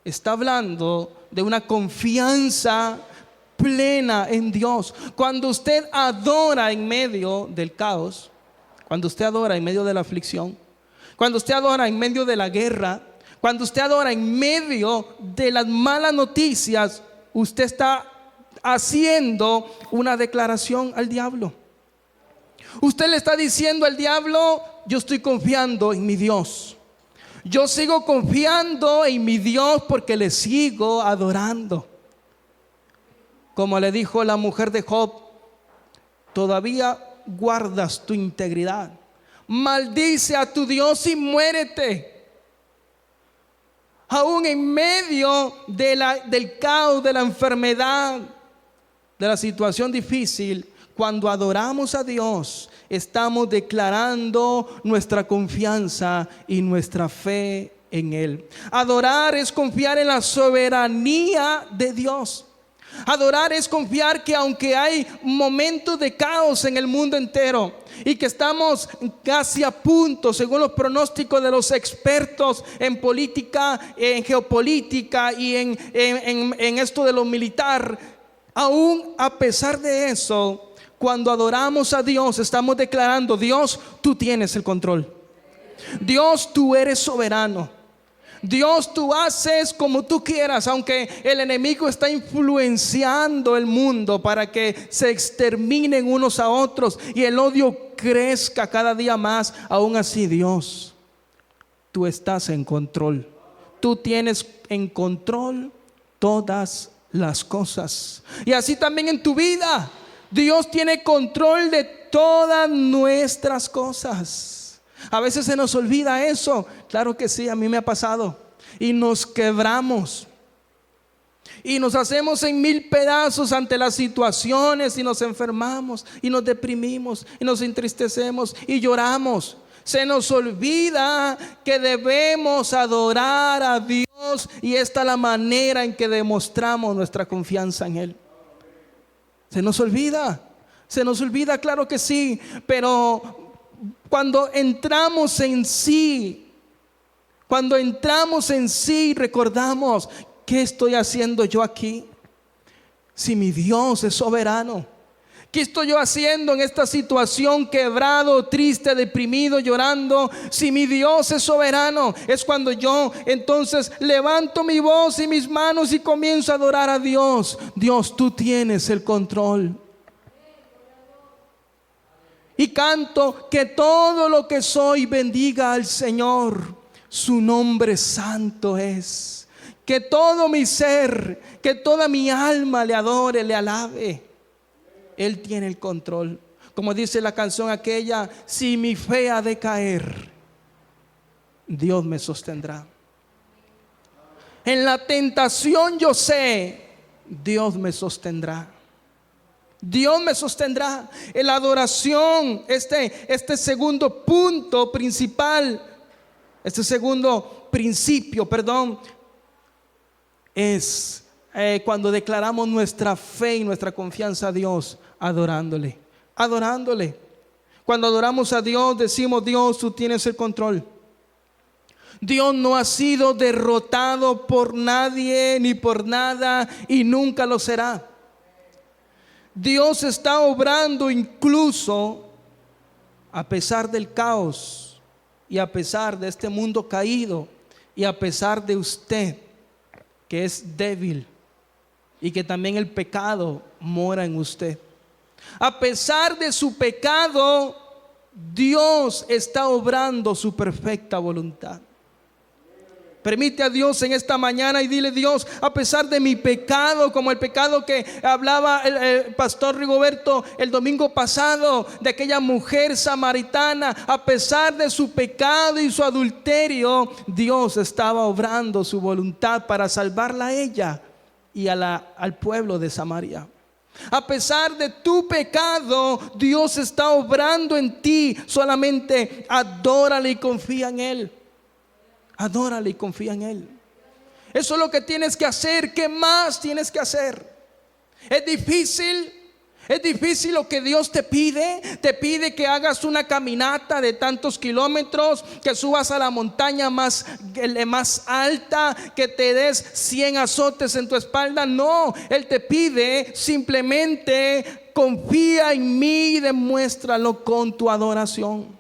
está hablando de una confianza plena en Dios. Cuando usted adora en medio del caos, cuando usted adora en medio de la aflicción, cuando usted adora en medio de la guerra, cuando usted adora en medio de las malas noticias, usted está haciendo una declaración al diablo. Usted le está diciendo al diablo, yo estoy confiando en mi Dios. Yo sigo confiando en mi Dios porque le sigo adorando. Como le dijo la mujer de Job, todavía guardas tu integridad. Maldice a tu Dios y muérete. Aún en medio del caos, de la enfermedad, de la situación difícil, cuando adoramos a Dios, estamos declarando nuestra confianza y nuestra fe en Él. Adorar es confiar en la soberanía de Dios. Adorar es confiar que aunque hay momentos de caos en el mundo entero y que estamos casi a punto, según los pronósticos de los expertos en política, en geopolítica y en esto de lo militar, aún a pesar de eso, cuando adoramos a Dios, estamos declarando, Dios, tú tienes el control. Dios, tú eres soberano. Dios, tú haces como tú quieras, aunque el enemigo está influenciando el mundo para que se exterminen unos a otros y el odio crezca cada día más. Aún así, Dios, tú estás en control. Tú tienes en control todas las cosas. Y así también en tu vida, Dios tiene control de todas nuestras cosas. A veces se nos olvida eso. Claro que sí, a mí me ha pasado. Y nos quebramos. Y nos hacemos en mil pedazos ante las situaciones. Y nos enfermamos. Y nos deprimimos. Y nos entristecemos. Y lloramos. Se nos olvida que debemos adorar a Dios. Y esta es la manera en que demostramos nuestra confianza en Él. Se nos olvida. Se nos olvida, claro que sí. Pero cuando entramos en sí, recordamos: ¿qué estoy haciendo yo aquí? Si mi Dios es soberano. ¿Qué estoy yo haciendo en esta situación, quebrado, triste, deprimido, llorando? Si mi Dios es soberano. Es cuando yo entonces levanto mi voz y mis manos y comienzo a adorar a Dios. Dios, tú tienes el control. Y canto: que todo lo que soy bendiga al Señor. Su nombre santo es. Que todo mi ser, que toda mi alma le adore, le alabe. Él tiene el control. Como dice la canción aquella: si mi fe ha de caer, Dios me sostendrá. En la tentación yo sé, Dios me sostendrá. Dios me sostendrá. En la adoración, este segundo punto principal, este segundo principio, es cuando declaramos nuestra fe y nuestra confianza a Dios, adorándole. Cuando adoramos a Dios, decimos: Dios, tú tienes el control. Dios no ha sido derrotado por nadie ni por nada y nunca lo será. Dios está obrando incluso a pesar del caos y a pesar de este mundo caído y a pesar de usted que es débil y que también el pecado mora en usted. A pesar de su pecado, Dios está obrando su perfecta voluntad. Permite a Dios en esta mañana y dile: Dios, a pesar de mi pecado, como el pecado que hablaba el pastor Rigoberto el domingo pasado, de aquella mujer samaritana, a pesar de su pecado y su adulterio, Dios estaba obrando su voluntad para salvarla a ella y al pueblo de Samaria. A pesar de tu pecado, Dios está obrando en ti. Solamente adórale y confía en Él. Adórale y confía en Él. Eso es lo que tienes que hacer. ¿Qué más tienes que hacer? Es difícil lo que Dios te pide. Te pide que hagas una caminata de tantos kilómetros, que subas a la montaña más alta, que te des 100 azotes en tu espalda. No, Él te pide simplemente: confía en mí y demuéstralo con tu adoración.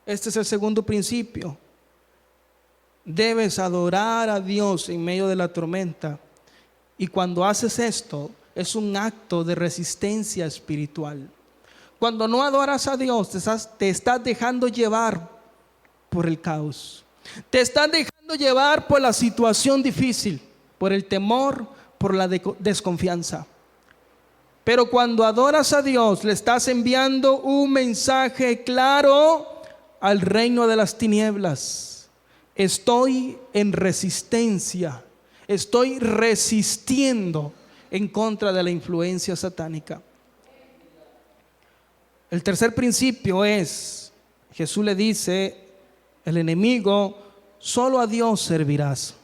Este es el segundo principio. Debes adorar a Dios en medio de la tormenta. Y cuando haces esto, es un acto de resistencia espiritual. Cuando no adoras a Dios, te estás dejando llevar por el caos. Te estás dejando llevar por la situación difícil, por el temor, por la desconfianza. Pero cuando adoras a Dios, le estás enviando un mensaje claro al reino de las tinieblas. Estoy en resistencia. Estoy resistiendo en contra de la influencia satánica. El tercer principio es: Jesús le dice al enemigo: solo a Dios servirás.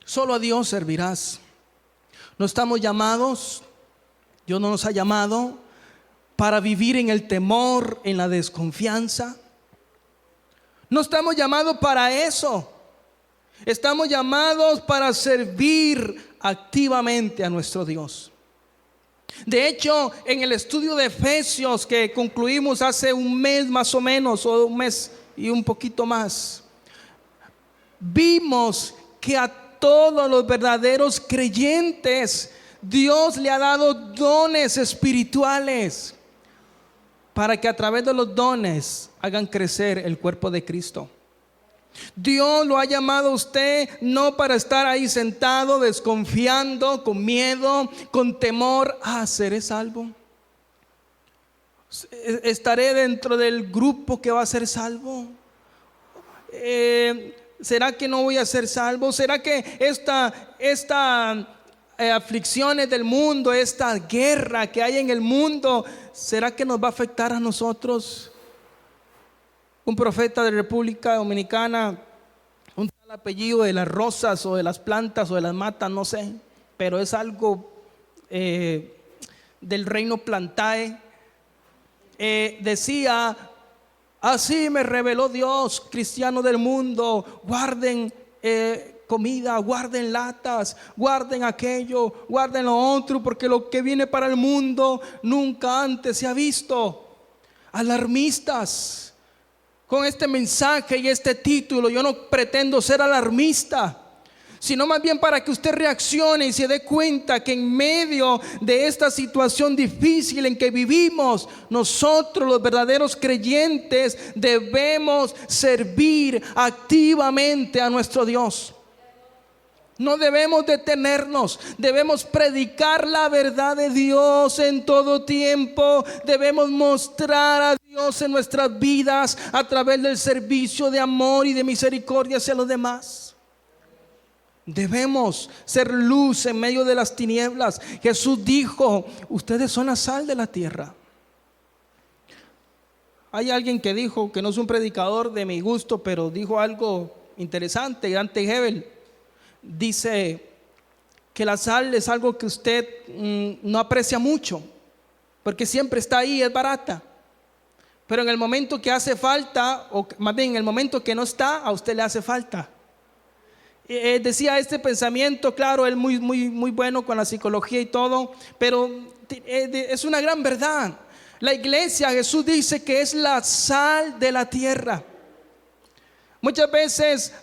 Solo a Dios servirás. No estamos llamados, Dios no nos ha llamado para vivir en el temor, en la desconfianza. No estamos llamados para eso. Estamos llamados para servir activamente a nuestro Dios. De hecho, en el estudio de Efesios que concluimos hace un mes más o menos, o un mes y un poquito más, vimos que a todos los verdaderos creyentes Dios le ha dado dones espirituales para que a través de los dones hagan crecer el cuerpo de Cristo. Dios lo ha llamado a usted no para estar ahí sentado desconfiando, con miedo, con temor. ¿Seré salvo? ¿Estaré dentro del grupo que va a ser salvo? ¿Será que no voy a ser salvo? ¿Será que esta aflicciones del mundo, esta guerra que hay en el mundo, será que nos va a afectar a nosotros? Un profeta de República Dominicana, un tal apellido de las Rosas o de las Plantas o de las Matas, no sé, pero es algo del reino Plantae, decía: así me reveló Dios, cristiano del mundo, guarden comida, guarden latas, guarden aquello, guarden lo otro, porque lo que viene para el mundo nunca antes se ha visto. Alarmistas. Con este mensaje y este título yo no pretendo ser alarmista, sino más bien para que usted reaccione y se dé cuenta que en medio de esta situación difícil en que vivimos, nosotros los verdaderos creyentes debemos servir activamente a nuestro Dios. No debemos detenernos, debemos predicar la verdad de Dios en todo tiempo. Debemos mostrar a Dios en nuestras vidas a través del servicio de amor y de misericordia hacia los demás. Debemos ser luz en medio de las tinieblas. Jesús dijo: ustedes son la sal de la tierra. Hay alguien que dijo, que no es un predicador de mi gusto, pero dijo algo interesante. Dante Gebel dice que la sal es algo que usted no aprecia mucho, porque siempre está ahí, es barata. Pero en el momento que hace falta, o más bien en el momento que no está, a usted le hace falta. Decía este pensamiento, claro, él muy bueno con la psicología y todo, pero es una gran verdad. La iglesia, Jesús dice que es la sal de la tierra. Muchas veces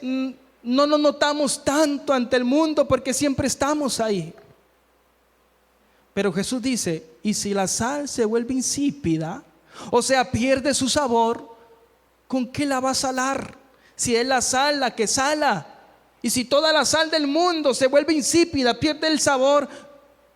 no nos notamos tanto ante el mundo porque siempre estamos ahí. Pero Jesús dice: y si la sal se vuelve insípida, o sea, pierde su sabor, ¿con qué la va a salar? Si es la sal la que sala. Y si toda la sal del mundo se vuelve insípida, pierde el sabor,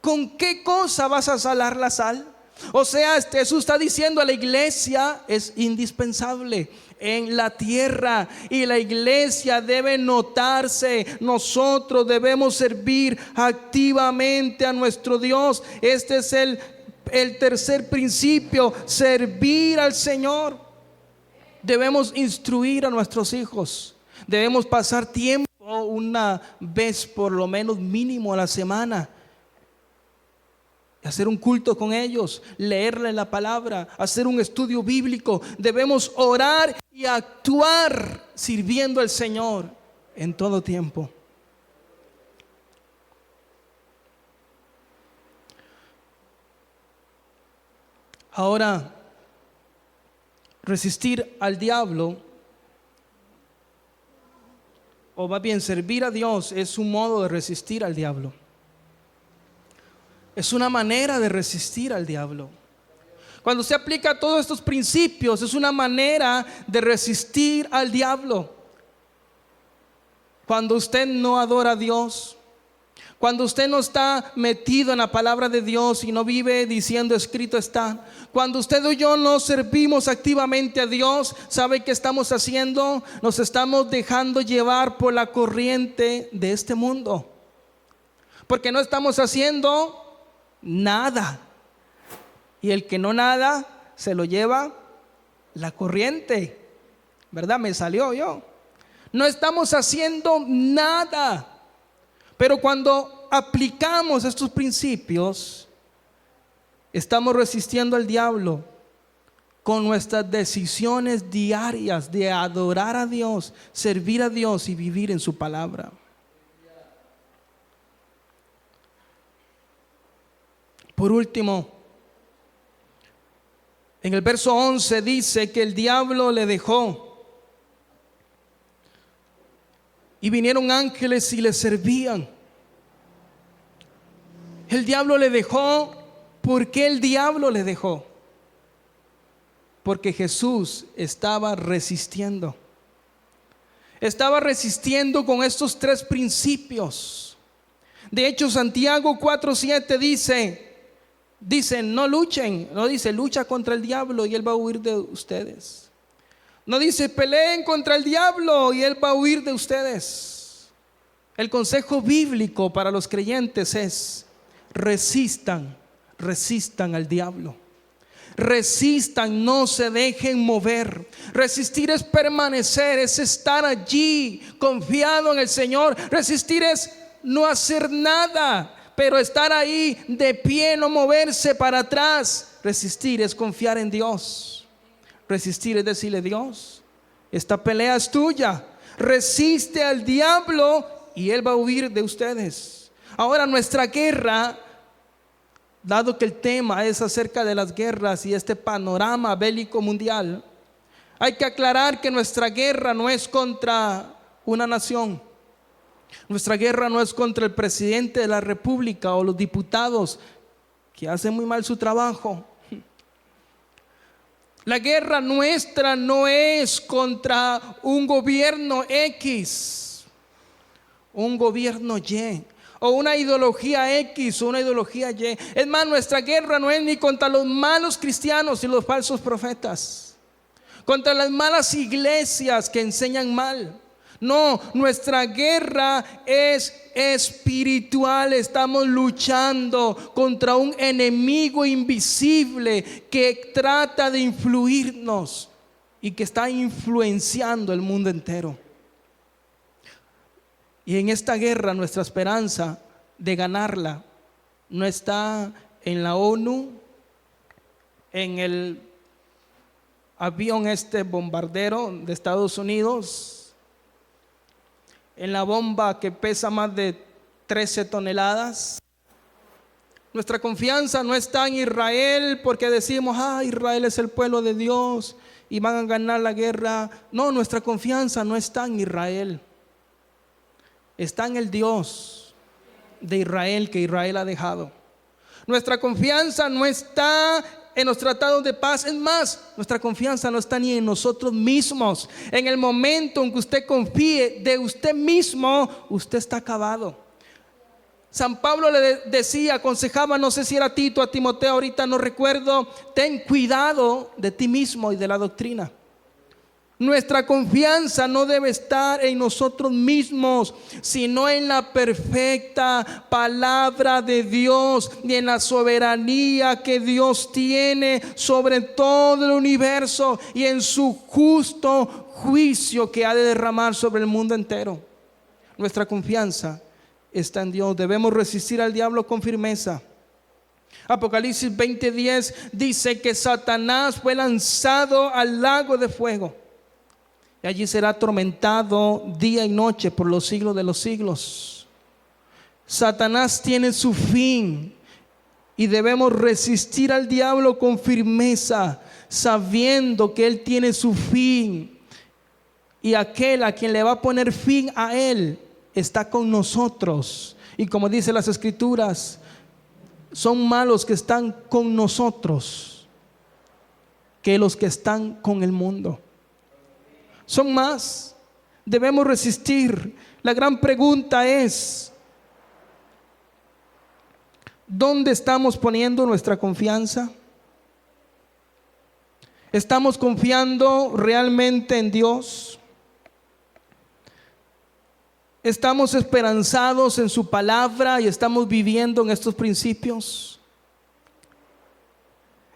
¿con qué cosa vas a salar la sal? O sea, Jesús está diciendo a la iglesia: es indispensable en la tierra, y la iglesia debe notarse. Nosotros debemos servir activamente a nuestro Dios. Este es el tercer principio: servir al Señor. Debemos instruir a nuestros hijos. Debemos pasar tiempo, una vez por lo menos mínimo a la semana, hacer un culto con ellos, leerles la palabra, hacer un estudio bíblico. Debemos orar y actuar sirviendo al Señor en todo tiempo. Ahora, resistir al diablo, o más bien servir a Dios, es un modo de resistir al diablo. Es una manera de resistir al diablo. Cuando se aplica todos estos principios, es una manera de resistir al diablo. Cuando usted no adora a Dios, cuando usted no está metido en la palabra de Dios y no vive diciendo escrito está, cuando usted y yo no servimos activamente a Dios, ¿sabe qué estamos haciendo? Nos estamos dejando llevar por la corriente de este mundo, porque no estamos haciendo nada, y el que no nada se lo lleva la corriente, ¿verdad? Me salió yo. No estamos haciendo nada. Pero cuando aplicamos estos principios, estamos resistiendo al diablo con nuestras decisiones diarias de adorar a Dios, servir a Dios y vivir en su palabra. Por último, en el verso 11 dice que el diablo le dejó y vinieron ángeles y le servían. El diablo le dejó. ¿Por qué el diablo le dejó? Porque Jesús estaba resistiendo. Estaba resistiendo con estos tres principios. De hecho, Santiago 4:7 dice, no luchen. No dice, lucha contra el diablo y él va a huir de ustedes. No dice, peleen contra el diablo y él va a huir de ustedes. El consejo bíblico para los creyentes es, resistan al diablo. Resistan, no se dejen mover. Resistir es permanecer, es estar allí confiado en el Señor. Resistir es no hacer nada, pero estar ahí de pie, no moverse para atrás. Resistir es confiar en Dios. Resistir es decirle, Dios, esta pelea es tuya. Resiste al diablo y él va a huir de ustedes. Ahora, nuestra guerra, dado que el tema es acerca de las guerras y este panorama bélico mundial, hay que aclarar que nuestra guerra no es contra una nación. Nuestra guerra no es contra el presidente de la república o los diputados que hacen muy mal su trabajo. La guerra nuestra no es contra un gobierno X, un gobierno Y, o una ideología X o una ideología Y. Es más, nuestra guerra no es ni contra los malos cristianos y los falsos profetas, contra las malas iglesias que enseñan mal. No, nuestra guerra es espiritual. Estamos luchando contra un enemigo invisible que trata de influirnos y que está influenciando el mundo entero. Y en esta guerra nuestra esperanza de ganarla no está en la ONU, en el avión bombardero de Estados Unidos, en la bomba que pesa más de 13 toneladas. Nuestra confianza no está en Israel porque decimos, Israel es el pueblo de Dios y van a ganar la guerra. No, nuestra confianza no está en Israel. Está en el Dios de Israel que Israel ha dejado. Nuestra confianza no está en los tratados de paz. Es más, nuestra confianza no está ni en nosotros mismos. En el momento en que usted confíe de usted mismo, usted está acabado. San Pablo le decía, aconsejaba, no sé si era Tito o a Timoteo, ahorita no recuerdo, ten cuidado de ti mismo y de la doctrina. Nuestra confianza no debe estar en nosotros mismos, sino en la perfecta palabra de Dios y en la soberanía que Dios tiene sobre todo el universo y en su justo juicio que ha de derramar sobre el mundo entero. Nuestra confianza está en Dios. Debemos resistir al diablo con firmeza. Apocalipsis 20:10 dice que Satanás fue lanzado al lago de fuego. Y allí será atormentado día y noche por los siglos de los siglos. Satanás tiene su fin y debemos resistir al diablo con firmeza, sabiendo que él tiene su fin. Y aquel a quien le va a poner fin a él está con nosotros. Y como dice las escrituras, son malos que están con nosotros que los que están con el mundo. Son más. Debemos resistir. La gran pregunta es, ¿dónde estamos poniendo nuestra confianza? ¿Estamos confiando realmente en Dios? ¿Estamos esperanzados en su palabra y estamos viviendo en estos principios?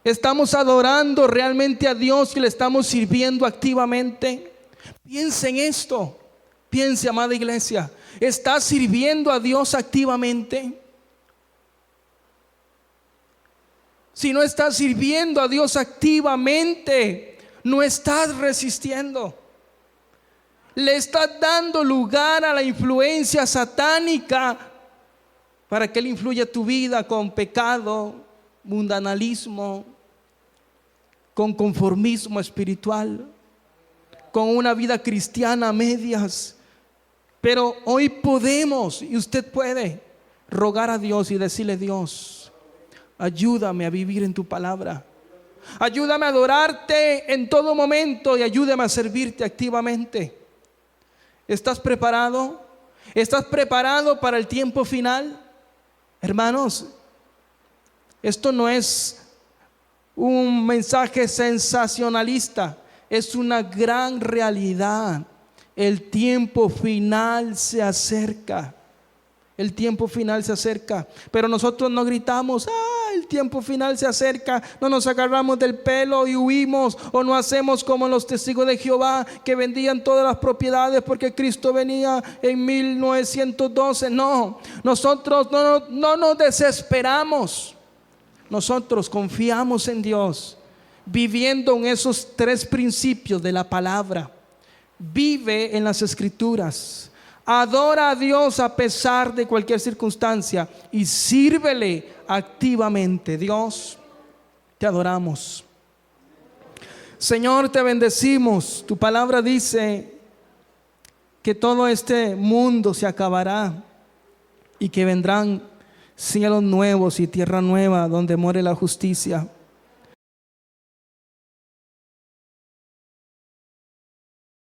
¿Estamos adorando realmente a Dios y le estamos sirviendo activamente? Piense en esto. Piense, amada iglesia, ¿estás sirviendo a Dios activamente? Si no estás sirviendo a Dios activamente, no estás resistiendo. Le estás dando lugar a la influencia satánica para que él influya tu vida con pecado, mundanalismo, con conformismo espiritual, con una vida cristiana a medias. Pero hoy podemos, y usted puede, rogar a Dios y decirle: Dios, ayúdame a vivir en tu palabra. Ayúdame a adorarte en todo momento y ayúdame a servirte activamente. ¿Estás preparado? ¿Estás preparado para el tiempo final? Hermanos, esto no es un mensaje sensacionalista, es una gran realidad. El tiempo final se acerca. El tiempo final se acerca. Pero nosotros no gritamos: el tiempo final se acerca. No nos agarramos del pelo y huimos, o no hacemos como los testigos de Jehová, que vendían todas las propiedades porque Cristo venía en 1912. No, nosotros no nos desesperamos. Nosotros confiamos en Dios, viviendo en esos 3 principios de la palabra. Vive en las Escrituras. Adora a Dios a pesar de cualquier circunstancia y sírvele activamente. Dios, te adoramos. Señor, te bendecimos. Tu palabra dice que todo este mundo se acabará y que vendrán cielos nuevos y tierra nueva donde more la justicia.